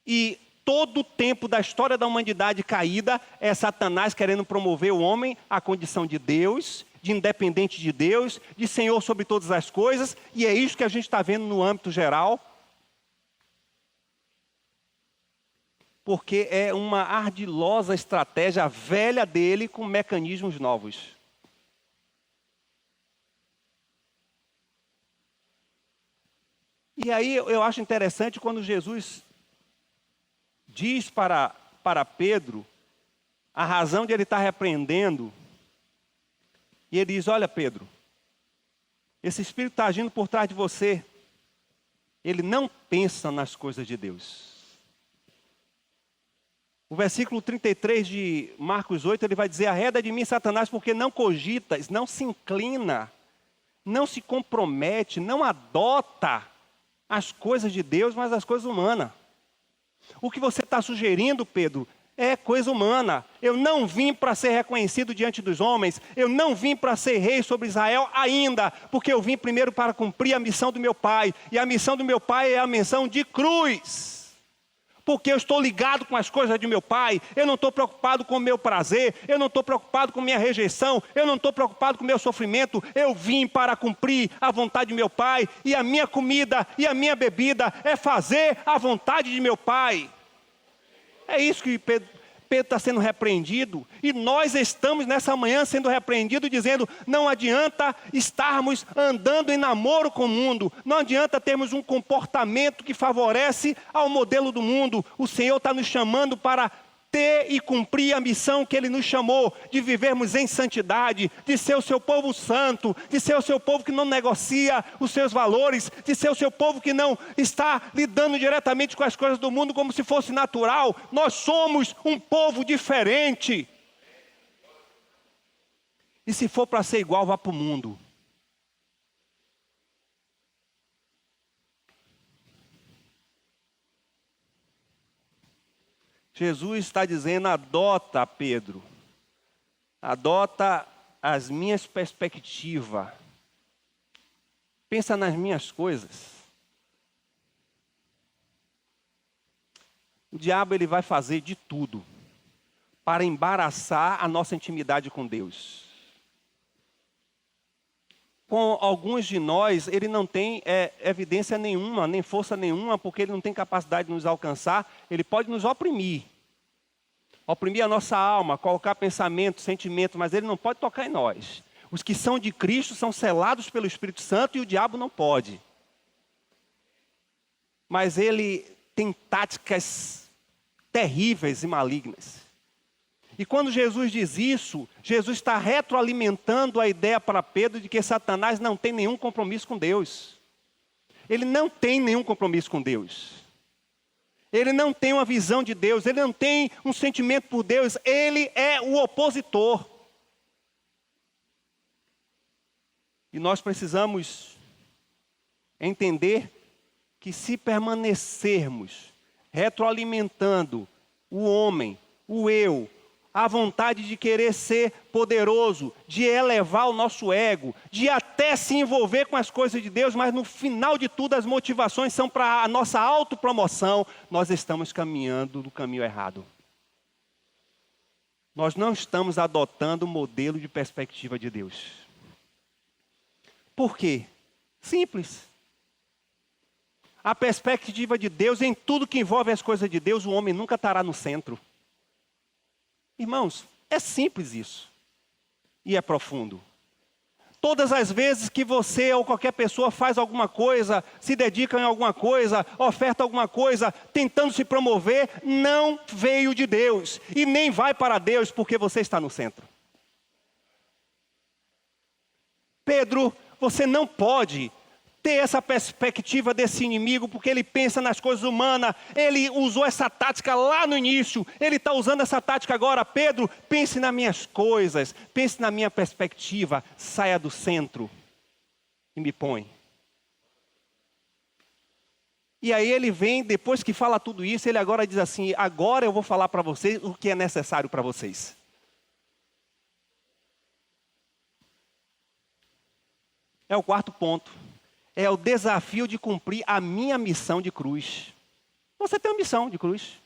Speaker 1: E todo o tempo da história da humanidade caída é Satanás querendo promover o homem à condição de Deus, de independente de Deus, de Senhor sobre todas as coisas. E é isso que a gente está vendo no âmbito geral. Porque é uma ardilosa estratégia velha dele com mecanismos novos. E aí eu acho interessante quando Jesus diz para Pedro a razão de ele estar repreendendo. E ele diz, olha Pedro, esse espírito está agindo por trás de você. Ele não pensa nas coisas de Deus. O versículo 33 de Marcos 8, ele vai dizer, arreda de mim, Satanás, porque não cogitas, não se inclina, não se compromete, não adota as coisas de Deus, mas as coisas humanas. O que você está sugerindo, Pedro, é coisa humana. Eu não vim para ser reconhecido diante dos homens, eu não vim para ser rei sobre Israel ainda, porque eu vim primeiro para cumprir a missão do meu pai, e a missão do meu pai é a missão de cruz. Porque eu estou ligado com as coisas de meu pai, eu não estou preocupado com o meu prazer, eu não estou preocupado com minha rejeição, eu não estou preocupado com o meu sofrimento, eu vim para cumprir a vontade de meu pai, e a minha comida e a minha bebida é fazer a vontade de meu pai. É isso que Pedro está sendo repreendido, e nós estamos nessa manhã sendo repreendidos, dizendo, não adianta estarmos andando em namoro com o mundo, não adianta termos um comportamento que favorece ao modelo do mundo. O Senhor está nos chamando para ter e cumprir a missão que Ele nos chamou, de vivermos em santidade, de ser o seu povo santo, de ser o seu povo que não negocia os seus valores, de ser o seu povo que não está lidando diretamente com as coisas do mundo como se fosse natural. Nós somos um povo diferente. E se for para ser igual, vá para o mundo. Jesus está dizendo, adota, Pedro, adota as minhas perspectivas, pensa nas minhas coisas. O diabo ele vai fazer de tudo para embaraçar a nossa intimidade com Deus. Com alguns de nós, ele não tem evidência nenhuma, nem força nenhuma, porque ele não tem capacidade de nos alcançar. Ele pode nos oprimir a nossa alma, colocar pensamento, sentimento, mas ele não pode tocar em nós. Os que são de Cristo são selados pelo Espírito Santo e o diabo não pode. Mas ele tem táticas terríveis e malignas. E quando Jesus diz isso, Jesus está retroalimentando a ideia para Pedro de que Satanás não tem nenhum compromisso com Deus. Ele não tem nenhum compromisso com Deus. Ele não tem uma visão de Deus, ele não tem um sentimento por Deus, ele é o opositor. E nós precisamos entender que se permanecermos retroalimentando o homem, o eu, a vontade de querer ser poderoso, de elevar o nosso ego, de até se envolver com as coisas de Deus, mas no final de tudo as motivações são para a nossa autopromoção, nós estamos caminhando no caminho errado. Nós não estamos adotando o modelo de perspectiva de Deus. Por quê? Simples. A perspectiva de Deus, em tudo que envolve as coisas de Deus, o homem nunca estará no centro. Irmãos, é simples isso. E é profundo. Todas as vezes que você ou qualquer pessoa faz alguma coisa, se dedica em alguma coisa, oferta alguma coisa, tentando se promover, não veio de Deus. E nem vai para Deus, porque você está no centro. Pedro, você não pode ter essa perspectiva desse inimigo, porque ele pensa nas coisas humanas, ele usou essa tática lá no início, ele está usando essa tática agora. Pedro, pense nas minhas coisas, pense na minha perspectiva, saia do centro e me põe. E aí ele vem, depois que fala tudo isso, ele agora diz assim, agora eu vou falar para vocês o que é necessário para vocês. É o quarto ponto. É o desafio de cumprir a minha missão de cruz. Você tem uma missão de cruz.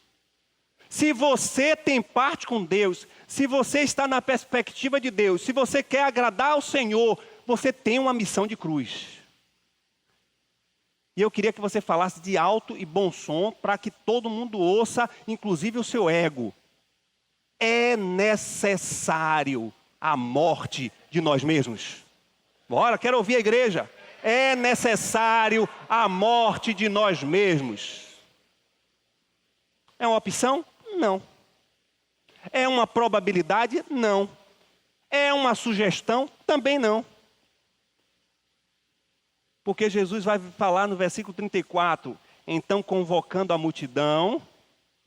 Speaker 1: Se você tem parte com Deus, se você está na perspectiva de Deus, se você quer agradar ao Senhor, você tem uma missão de cruz. E eu queria que você falasse de alto e bom som, para que todo mundo ouça, inclusive o seu ego. É necessário a morte de nós mesmos. Bora, quero ouvir a igreja. É necessário a morte de nós mesmos. É uma opção? Não. É uma probabilidade? Não. É uma sugestão? Também não. Porque Jesus vai falar no versículo 34, então convocando a multidão,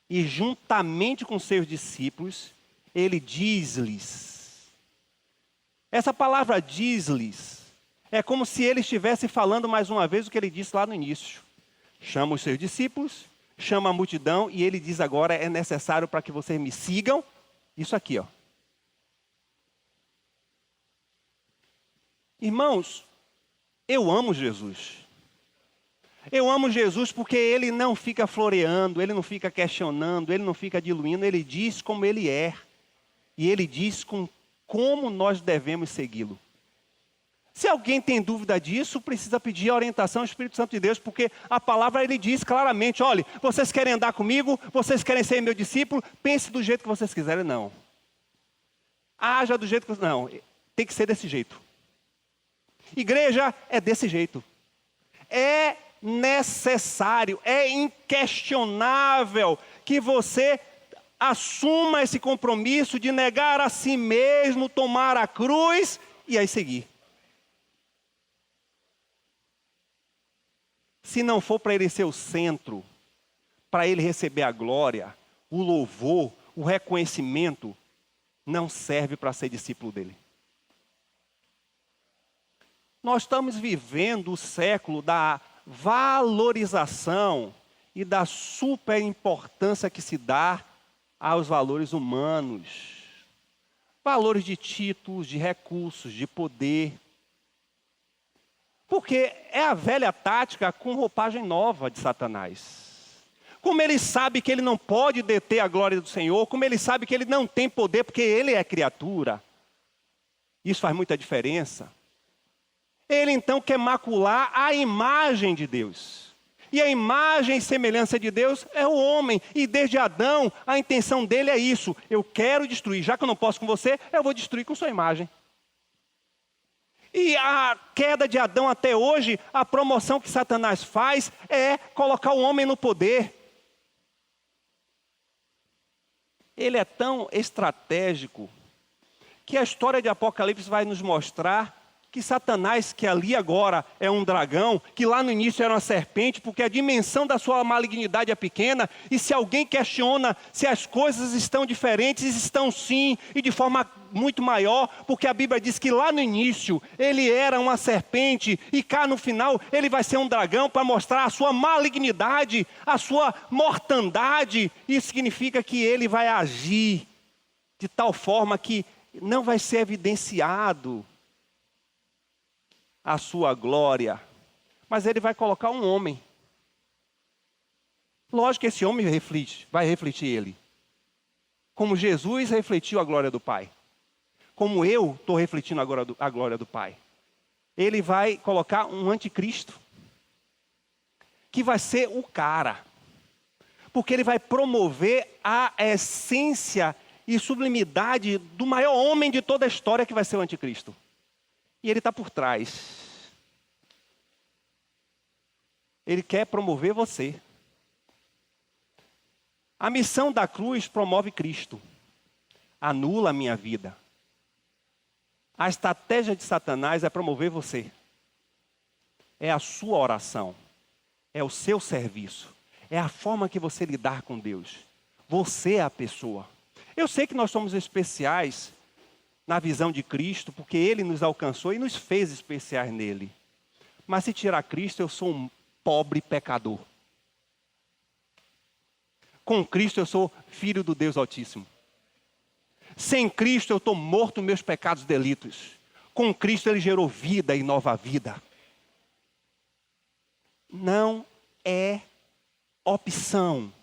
Speaker 1: e juntamente com seus discípulos, ele diz-lhes. Essa palavra diz-lhes, é como se ele estivesse falando mais uma vez o que ele disse lá no início. Chama os seus discípulos, chama a multidão e ele diz agora, é necessário para que vocês me sigam. Isso aqui, ó. Irmãos, eu amo Jesus. Eu amo Jesus porque ele não fica floreando, ele não fica questionando, ele não fica diluindo, ele diz como ele é. E ele diz como nós devemos segui-lo. Se alguém tem dúvida disso, precisa pedir a orientação ao Espírito Santo de Deus, porque a palavra ele diz claramente, olha, vocês querem andar comigo, vocês querem ser meu discípulo, pense do jeito que vocês quiserem, não. Haja do jeito que vocês... Não, tem que ser desse jeito. Igreja é desse jeito. É necessário, é inquestionável que você assuma esse compromisso de negar a si mesmo, tomar a cruz e aí seguir. Se não for para ele ser o centro, para ele receber a glória, o louvor, o reconhecimento, não serve para ser discípulo dele. Nós estamos vivendo o século da valorização e da superimportância que se dá aos valores humanos. Valores de títulos, de recursos, de poder. Porque é a velha tática com roupagem nova de Satanás. Como ele sabe que ele não pode deter a glória do Senhor, como ele sabe que ele não tem poder porque ele é criatura. Isso faz muita diferença. Ele então quer macular a imagem de Deus. E a imagem e semelhança de Deus é o homem. E desde Adão, a intenção dele é isso. Eu quero destruir. Já que eu não posso com você, eu vou destruir com sua imagem. E a queda de Adão até hoje, a promoção que Satanás faz é colocar o homem no poder. Ele é tão estratégico que a história de Apocalipse vai nos mostrar que Satanás, que ali agora é um dragão, que lá no início era uma serpente, porque a dimensão da sua malignidade é pequena, e se alguém questiona se as coisas estão diferentes, estão sim, e de forma muito maior, porque a Bíblia diz que lá no início ele era uma serpente, e cá no final ele vai ser um dragão para mostrar a sua malignidade, a sua mortandade. Isso significa que ele vai agir de tal forma que não vai ser evidenciado a sua glória, mas ele vai colocar um homem. Lógico que esse homem vai refletir ele. Como Jesus refletiu a glória do Pai. Como eu estou refletindo agora a glória do Pai. Ele vai colocar um anticristo, que vai ser o cara. Porque ele vai promover a essência e sublimidade do maior homem de toda a história, que vai ser o anticristo. E ele está por trás. Ele quer promover você. A missão da cruz promove Cristo. Anula a minha vida. A estratégia de Satanás é promover você. É a sua oração. É o seu serviço. É a forma que você lidar com Deus. Você é a pessoa. Eu sei que nós somos especiais na visão de Cristo, porque Ele nos alcançou e nos fez especiais nele. Mas se tirar Cristo, eu sou um pobre pecador. Com Cristo eu sou filho do Deus Altíssimo. Sem Cristo eu estou morto nos meus pecados e delitos. Com Cristo Ele gerou vida e nova vida. Não é opção.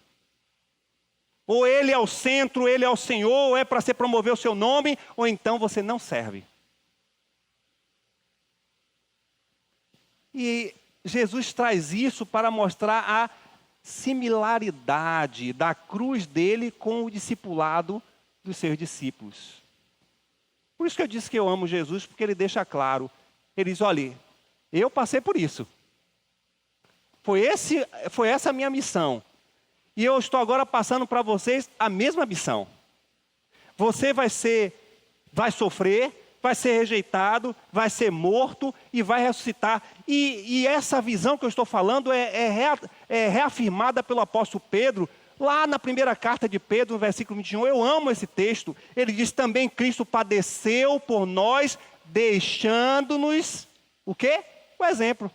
Speaker 1: Ou Ele é o centro, Ele é o Senhor, ou é para você promover o seu nome, ou então você não serve. E Jesus traz isso para mostrar a similaridade da cruz dele com o discipulado dos seus discípulos. Por isso que eu disse que eu amo Jesus, porque ele deixa claro. Ele diz, olha, eu passei por isso. Foi essa a minha missão. E eu estou agora passando para vocês a mesma missão. Você vai sofrer, vai ser rejeitado, vai ser morto e vai ressuscitar. E essa visão que eu estou falando é reafirmada pelo apóstolo Pedro, lá na primeira carta de Pedro, no versículo 21. Eu amo esse texto. Ele diz, também Cristo padeceu por nós, deixando-nos, o quê? O exemplo.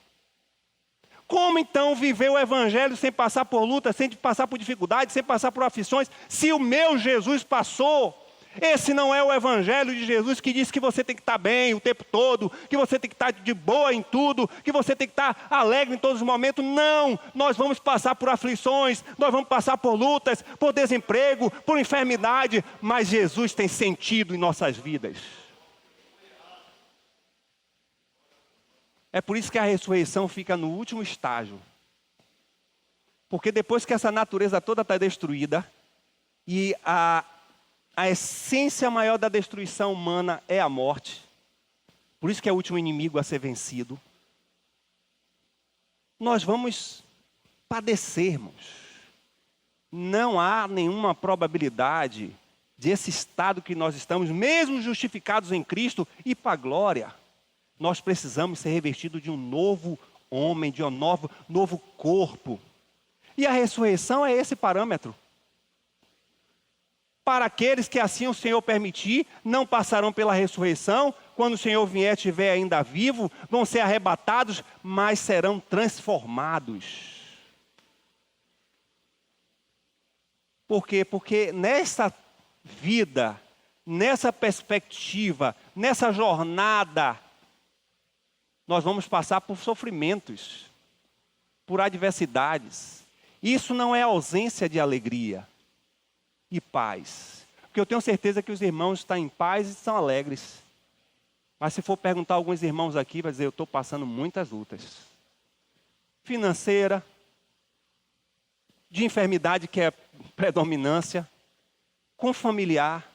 Speaker 1: Como então viver o evangelho sem passar por luta, sem passar por dificuldades, sem passar por aflições, se o meu Jesus passou? Esse não é o evangelho de Jesus que diz que você tem que estar bem o tempo todo, que você tem que estar de boa em tudo, que você tem que estar alegre em todos os momentos. Não, nós vamos passar por aflições, nós vamos passar por lutas, por desemprego, por enfermidade, mas Jesus tem sentido em nossas vidas. É por isso que a ressurreição fica no último estágio. Porque depois que essa natureza toda está destruída, e a essência maior da destruição humana é a morte, por isso que é o último inimigo a ser vencido, nós vamos padecermos. Não há nenhuma probabilidade de esse estado que nós estamos, mesmo justificados em Cristo, ir para a glória. Nós precisamos ser revestidos de um novo homem, de um novo corpo. E a ressurreição é esse parâmetro. Para aqueles que assim o Senhor permitir, não passarão pela ressurreição. Quando o Senhor vier, estiver ainda vivo, vão ser arrebatados, mas serão transformados. Por quê? Porque nessa vida, nessa perspectiva, nessa jornada, nós vamos passar por sofrimentos, por adversidades. Isso não é ausência de alegria e paz. Porque eu tenho certeza que os irmãos estão em paz e estão alegres. Mas se for perguntar a alguns irmãos aqui, vai dizer, eu estou passando muitas lutas. Financeira, de enfermidade que é predominância, com familiar.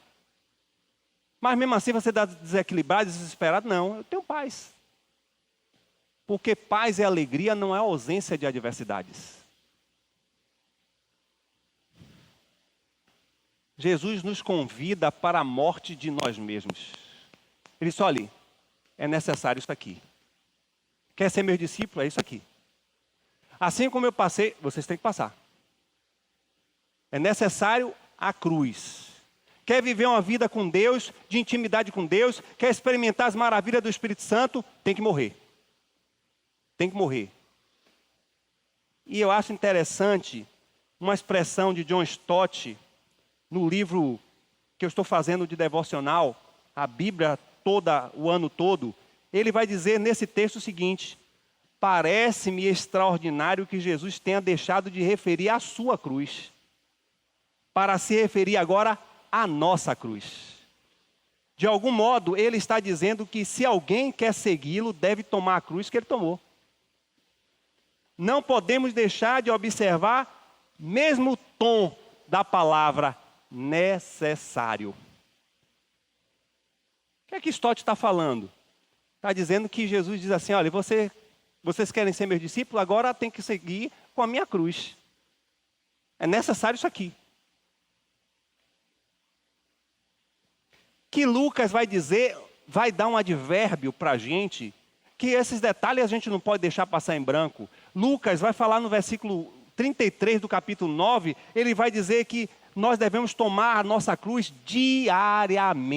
Speaker 1: Mas mesmo assim você está desequilibrado, desesperado? Não, eu tenho paz. Porque paz e alegria não é ausência de adversidades. Jesus nos convida para a morte de nós mesmos. Ele disse, olha, é necessário isso aqui. Quer ser meu discípulo? É isso aqui. Assim como eu passei, vocês têm que passar. É necessário a cruz. Quer viver uma vida com Deus, de intimidade com Deus, quer experimentar as maravilhas do Espírito Santo, tem que morrer. Tem que morrer. E eu acho interessante uma expressão de John Stott, no livro que eu estou fazendo de devocional, a Bíblia toda, o ano todo. Ele vai dizer nesse texto o seguinte: parece-me extraordinário que Jesus tenha deixado de referir a sua cruz, para se referir agora à nossa cruz. De algum modo, ele está dizendo que se alguém quer segui-lo, deve tomar a cruz que ele tomou. Não podemos deixar de observar mesmo o tom da palavra necessário. O que é que Stott está falando? Está dizendo que Jesus diz assim: olha, vocês querem ser meus discípulos, agora tem que seguir com a minha cruz. É necessário isso aqui. Que Lucas vai dizer, vai dar um advérbio para a gente, que esses detalhes a gente não pode deixar passar em branco. Lucas vai falar no versículo 33 do capítulo 9, ele vai dizer que nós devemos tomar a nossa cruz diariamente.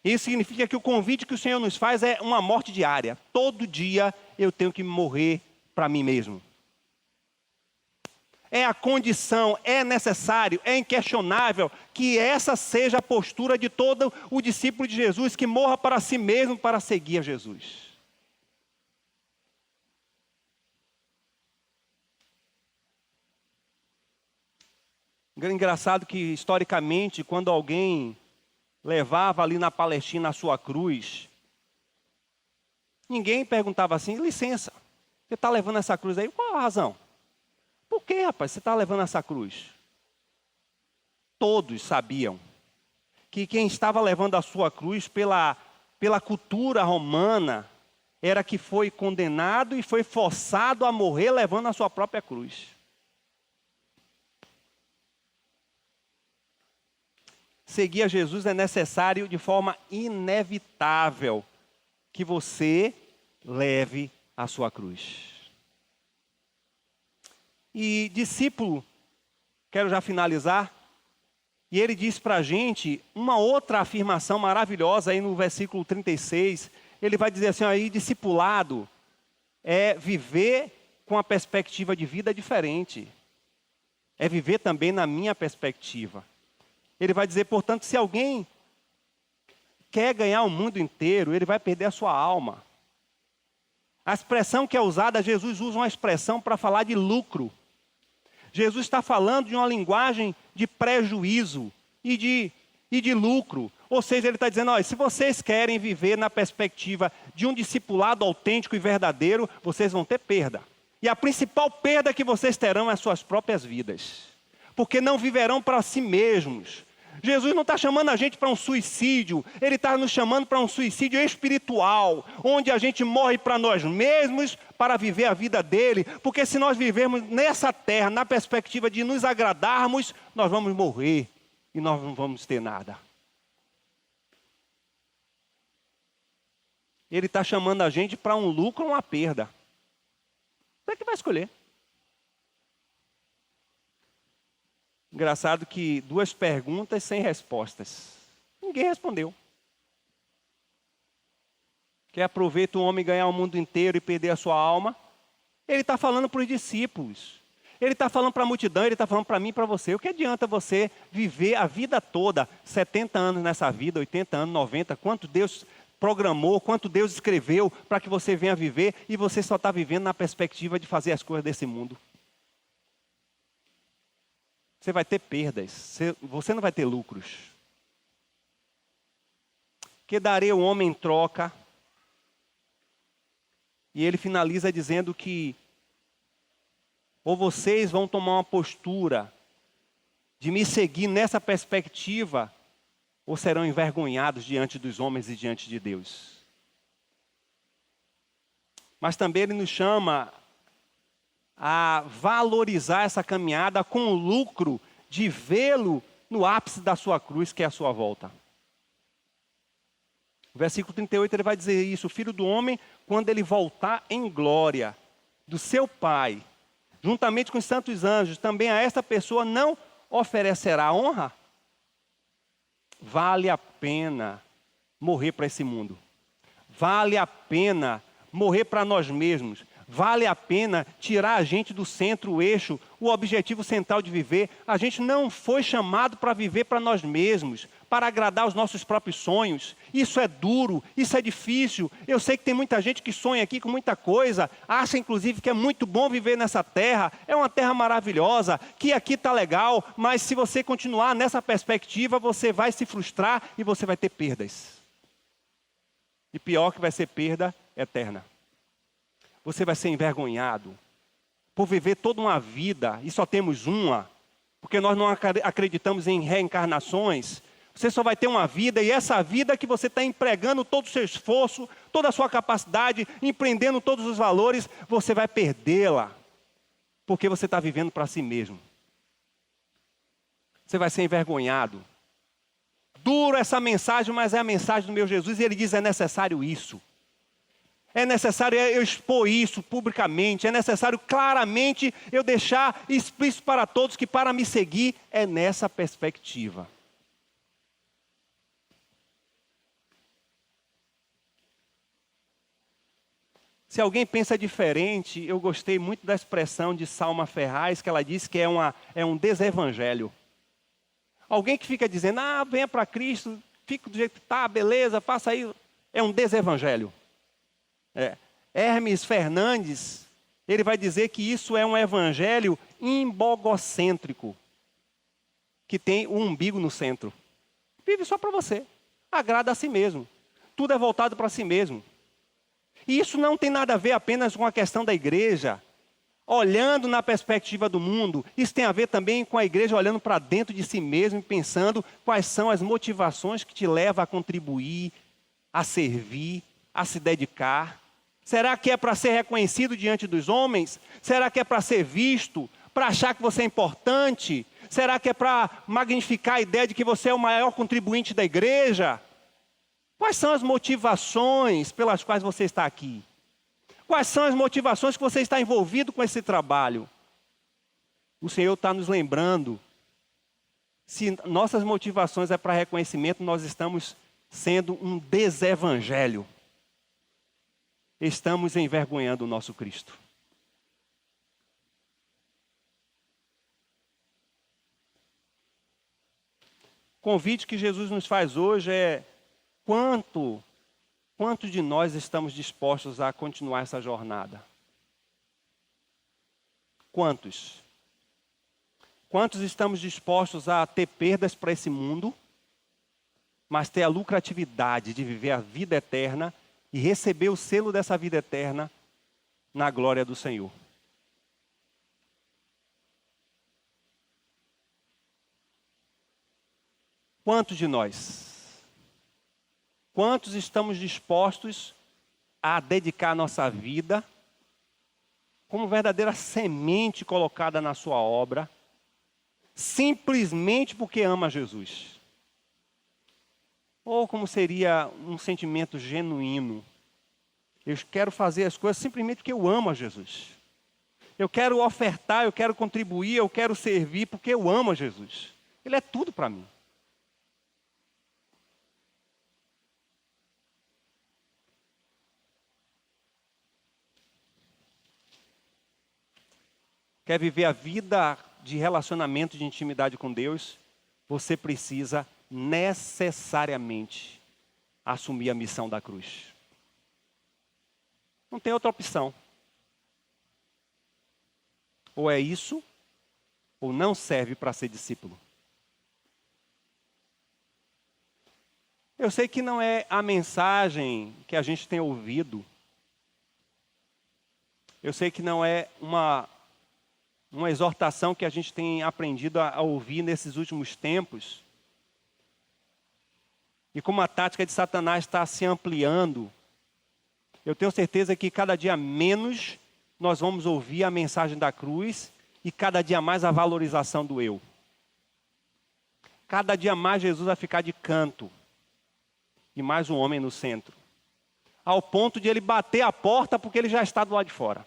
Speaker 1: Isso significa que o convite que o Senhor nos faz é uma morte diária. Todo dia eu tenho que morrer para mim mesmo. É a condição, é necessário, é inquestionável que essa seja a postura de todo o discípulo de Jesus, que morra para si mesmo para seguir a Jesus. Engraçado que, historicamente, quando alguém levava ali na Palestina a sua cruz, ninguém perguntava assim: licença, você está levando essa cruz aí? Qual a razão? Por que, rapaz, você está levando essa cruz? Todos sabiam que quem estava levando a sua cruz pela cultura romana era que foi condenado e foi forçado a morrer levando a sua própria cruz. Seguir a Jesus é necessário de forma inevitável que você leve a sua cruz. E discípulo, quero já finalizar, e ele diz para a gente uma outra afirmação maravilhosa aí no versículo 36, ele vai dizer assim, aí, discipulado é viver com a perspectiva de vida diferente, é viver também na minha perspectiva. Ele vai dizer, portanto, se alguém quer ganhar o mundo inteiro, ele vai perder a sua alma. A expressão que é usada, Jesus usa uma expressão para falar de lucro. Jesus está falando de uma linguagem de prejuízo e de lucro. Ou seja, ele está dizendo, olha, se vocês querem viver na perspectiva de um discipulado autêntico e verdadeiro, vocês vão ter perda. E a principal perda que vocês terão é as suas próprias vidas. Porque não viverão para si mesmos. Jesus não está chamando a gente para um suicídio, Ele está nos chamando para um suicídio espiritual, onde a gente morre para nós mesmos, para viver a vida dele, porque se nós vivermos nessa terra, na perspectiva de nos agradarmos, nós vamos morrer e nós não vamos ter nada. Ele está chamando a gente para um lucro ou uma perda. Você é que vai escolher. Engraçado que 2 perguntas sem respostas. Ninguém respondeu. Que aproveita o homem ganhar o mundo inteiro e perder a sua alma? Ele está falando para os discípulos. Ele está falando para a multidão, ele está falando para mim e para você. O que adianta você viver a vida toda, 70 anos nessa vida, 80 anos, 90, quanto Deus programou, quanto Deus escreveu para que você venha viver e você só está vivendo na perspectiva de fazer as coisas desse mundo? Você vai ter perdas, você não vai ter lucros. Que darei o homem em troca? E ele finaliza dizendo que ou vocês vão tomar uma postura de me seguir nessa perspectiva, ou serão envergonhados diante dos homens e diante de Deus. Mas também ele nos chama a valorizar essa caminhada com o lucro de vê-lo no ápice da sua cruz, que é a sua volta. O versículo 38 ele vai dizer isso: o Filho do Homem, quando ele voltar em glória do seu Pai, juntamente com os santos anjos, também a esta pessoa não oferecerá honra. Vale a pena morrer para esse mundo. Vale a pena morrer para nós mesmos. Vale a pena tirar a gente do centro, o eixo, o objetivo central de viver. A gente não foi chamado para viver para nós mesmos, para agradar os nossos próprios sonhos. Isso é duro, isso é difícil. Eu sei que tem muita gente que sonha aqui com muita coisa, acha inclusive que é muito bom viver nessa terra, é uma terra maravilhosa, que aqui está legal, mas se você continuar nessa perspectiva, você vai se frustrar e você vai ter perdas. E pior que vai ser perda eterna. Você vai ser envergonhado por viver toda uma vida, e só temos uma, porque nós não acreditamos em reencarnações. Você só vai ter uma vida, e essa vida que você está empregando todo o seu esforço, toda a sua capacidade, empreendendo todos os valores, você vai perdê-la, porque você está vivendo para si mesmo. Você vai ser envergonhado. Duro essa mensagem, mas é a mensagem do meu Jesus, e ele diz: é necessário isso. É necessário eu expor isso publicamente, é necessário claramente eu deixar explícito para todos que para me seguir é nessa perspectiva. Se alguém pensa diferente, eu gostei muito da expressão de Salma Ferraz, que ela disse que é um desevangelho. Alguém que fica dizendo: venha para Cristo, fica do jeito que está, beleza, faça aí. É um desevangelho. Hermes Fernandes, ele vai dizer que isso é um evangelho imbogocêntrico, que tem o umbigo no centro. Vive só para você, agrada a si mesmo, tudo é voltado para si mesmo. E isso não tem nada a ver apenas com a questão da igreja, olhando na perspectiva do mundo. Isso tem a ver também com a igreja olhando para dentro de si mesmo e pensando quais são as motivações que te levam a contribuir, a servir, a se dedicar. Será que é para ser reconhecido diante dos homens? Será que é para ser visto? Para achar que você é importante? Será que é para magnificar a ideia de que você é o maior contribuinte da igreja? Quais são as motivações pelas quais você está aqui? Quais são as motivações que você está envolvido com esse trabalho? O Senhor está nos lembrando. Se nossas motivações é para reconhecimento, nós estamos sendo um desevangelho. Estamos envergonhando o nosso Cristo. O convite que Jesus nos faz hoje é: quanto de nós estamos dispostos a continuar essa jornada? Quantos? Quantos estamos dispostos a ter perdas para esse mundo, mas ter a lucratividade de viver a vida eterna e receber o selo dessa vida eterna na glória do Senhor? Quantos de nós? Quantos estamos dispostos a dedicar a nossa vida como verdadeira semente colocada na sua obra, simplesmente porque ama Jesus? Ou como seria um sentimento genuíno: eu quero fazer as coisas simplesmente porque eu amo a Jesus. Eu quero ofertar, eu quero contribuir, eu quero servir porque eu amo a Jesus. Ele é tudo para mim. Quer viver a vida de relacionamento, de intimidade com Deus? Você precisa necessariamente assumir a missão da cruz. Não tem outra opção. Ou é isso, ou não serve para ser discípulo. Eu sei que não é a mensagem que a gente tem ouvido. Eu sei que não é uma exortação que a gente tem aprendido a ouvir nesses últimos tempos. E como a tática de Satanás está se ampliando, eu tenho certeza que cada dia menos nós vamos ouvir a mensagem da cruz e cada dia mais a valorização do eu. Cada dia mais Jesus vai ficar de canto. e mais um homem no centro. Ao ponto de ele bater a porta porque ele já está do lado de fora.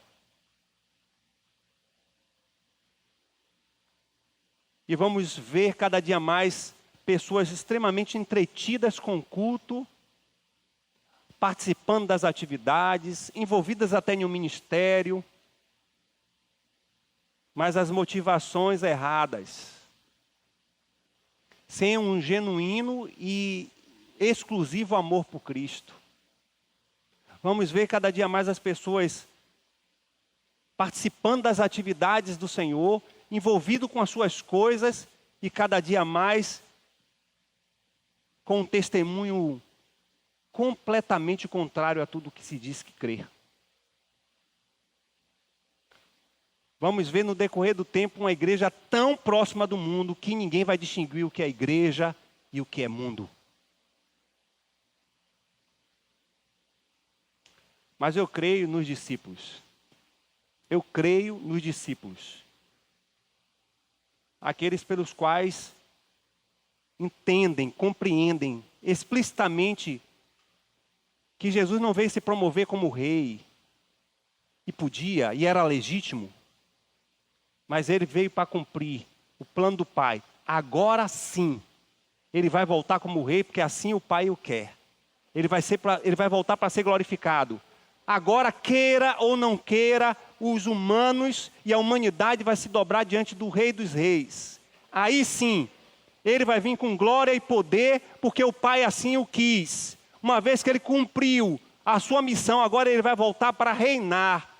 Speaker 1: E vamos ver cada dia mais pessoas extremamente entretidas com o culto, participando das atividades, envolvidas até em um ministério, mas as motivações erradas, sem um genuíno e exclusivo amor por Cristo. Vamos ver cada dia mais as pessoas participando das atividades do Senhor, envolvido com as suas coisas e cada dia mais com um testemunho completamente contrário a tudo que se diz que crê. Vamos ver no decorrer do tempo uma igreja tão próxima do mundo que ninguém vai distinguir o que é igreja e o que é mundo. Mas eu creio nos discípulos. Eu creio nos discípulos. Aqueles pelos quais entendem, compreendem explicitamente que Jesus não veio se promover como rei, e podia, e era legítimo, mas ele veio para cumprir o plano do Pai. Agora sim, ele vai voltar como rei, porque assim o Pai o quer. Ele vai voltar para ser glorificado. Agora, queira ou não queira, os humanos e a humanidade vai se dobrar diante do Rei dos Reis. Aí sim, ele vai vir com glória e poder, porque o Pai assim o quis. Uma vez que ele cumpriu a sua missão, agora ele vai voltar para reinar.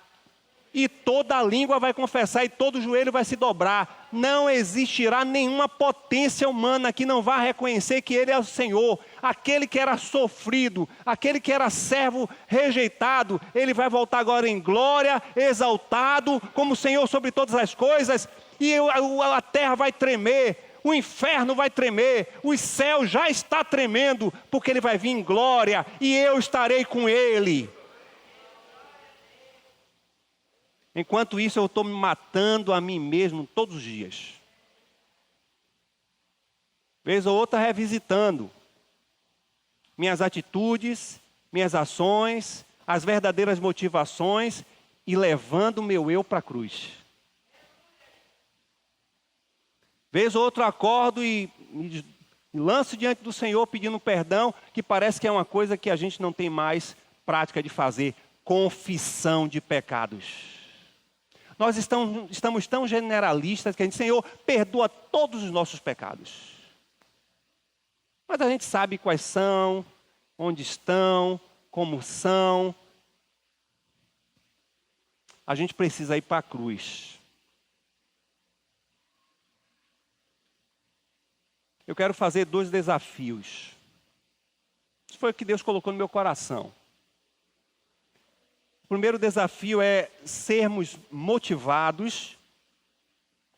Speaker 1: E toda língua vai confessar e todo joelho vai se dobrar. Não existirá nenhuma potência humana que não vá reconhecer que Ele é o Senhor. Aquele que era sofrido, aquele que era servo rejeitado, Ele vai voltar agora em glória, exaltado, como Senhor sobre todas as coisas. E a terra vai tremer, o inferno vai tremer, o céu já está tremendo, porque Ele vai vir em glória e eu estarei com Ele. Enquanto isso, eu estou me matando a mim mesmo todos os dias. Vez ou outra revisitando minhas atitudes, minhas ações, as verdadeiras motivações e levando o meu eu para a cruz. Vez ou outra acordo e me lanço diante do Senhor pedindo perdão, que parece que é uma coisa que a gente não tem mais prática de fazer. Confissão de pecados. Nós estamos tão generalistas que a gente, Senhor, perdoa todos os nossos pecados. Mas a gente sabe quais são, onde estão, como são. A gente precisa ir para a cruz. Eu quero fazer 2 desafios. Isso foi o que Deus colocou no meu coração. O primeiro desafio é sermos motivados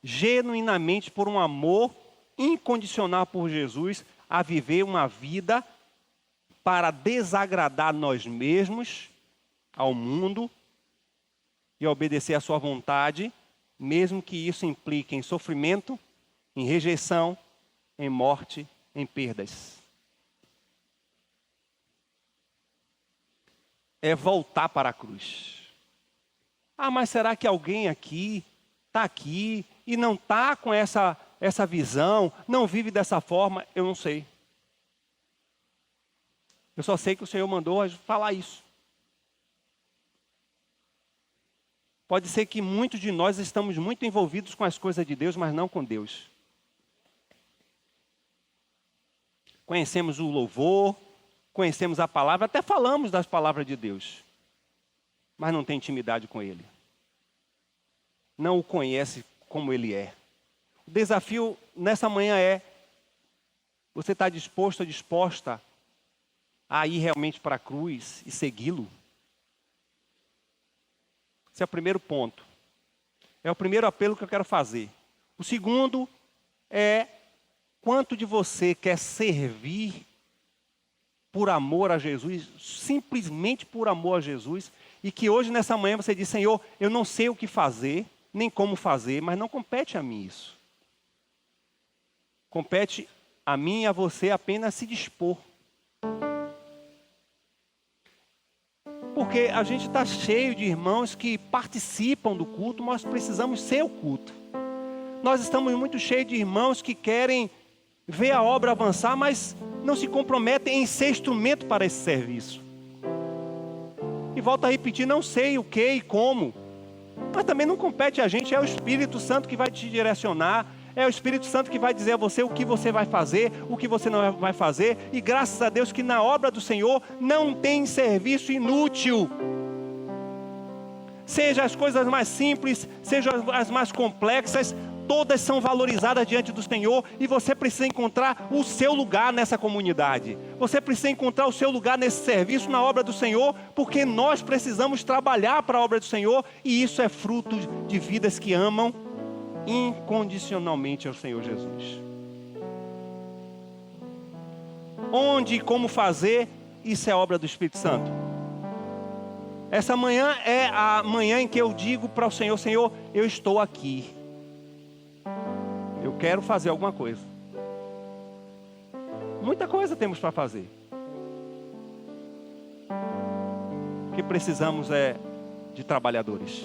Speaker 1: genuinamente por um amor incondicional por Jesus a viver uma vida para desagradar nós mesmos, ao mundo e obedecer à sua vontade, mesmo que isso implique em sofrimento, em rejeição, em morte, em perdas. É voltar para a cruz. Ah, mas será que alguém aqui está aqui e não está com essa visão, não vive dessa forma? Eu não sei. Eu só sei que o Senhor mandou falar isso. Pode ser que muitos de nós estamos muito envolvidos com as coisas de Deus, mas não com Deus. Conhecemos o louvor, conhecemos a palavra, até falamos das palavras de Deus, mas não tem intimidade com Ele. Não o conhece como Ele é. O desafio nessa manhã é, você está disposto ou disposta a ir realmente para a cruz e segui-lo? Esse é o primeiro ponto. É o primeiro apelo que eu quero fazer. O segundo é, quanto de você quer servir por amor a Jesus, simplesmente por amor a Jesus, e que hoje nessa manhã você diz, Senhor, eu não sei o que fazer, nem como fazer, mas não compete a mim isso. Compete a mim e a você apenas se dispor. Porque a gente está cheio de irmãos que participam do culto, mas precisamos ser o culto. Nós estamos muito cheios de irmãos que querem ver a obra avançar, mas não se comprometem em ser instrumento para esse serviço. E volto a repetir, não sei o que e como, mas também não compete a gente, é o Espírito Santo que vai te direcionar, é o Espírito Santo que vai dizer a você o que você vai fazer, o que você não vai fazer, e graças a Deus que na obra do Senhor não tem serviço inútil. Seja as coisas mais simples, sejam as mais complexas, todas são valorizadas diante do Senhor, e você precisa encontrar o seu lugar nessa comunidade. Você precisa encontrar o seu lugar nesse serviço, na obra do Senhor, porque nós precisamos trabalhar para a obra do Senhor, e isso é fruto de vidas que amam incondicionalmente ao Senhor Jesus. Onde e como fazer, isso é obra do Espírito Santo. Essa manhã é a manhã em que eu digo para o Senhor: Senhor, eu estou aqui. Eu quero fazer alguma coisa. Muita coisa temos para fazer. O que precisamos é de trabalhadores.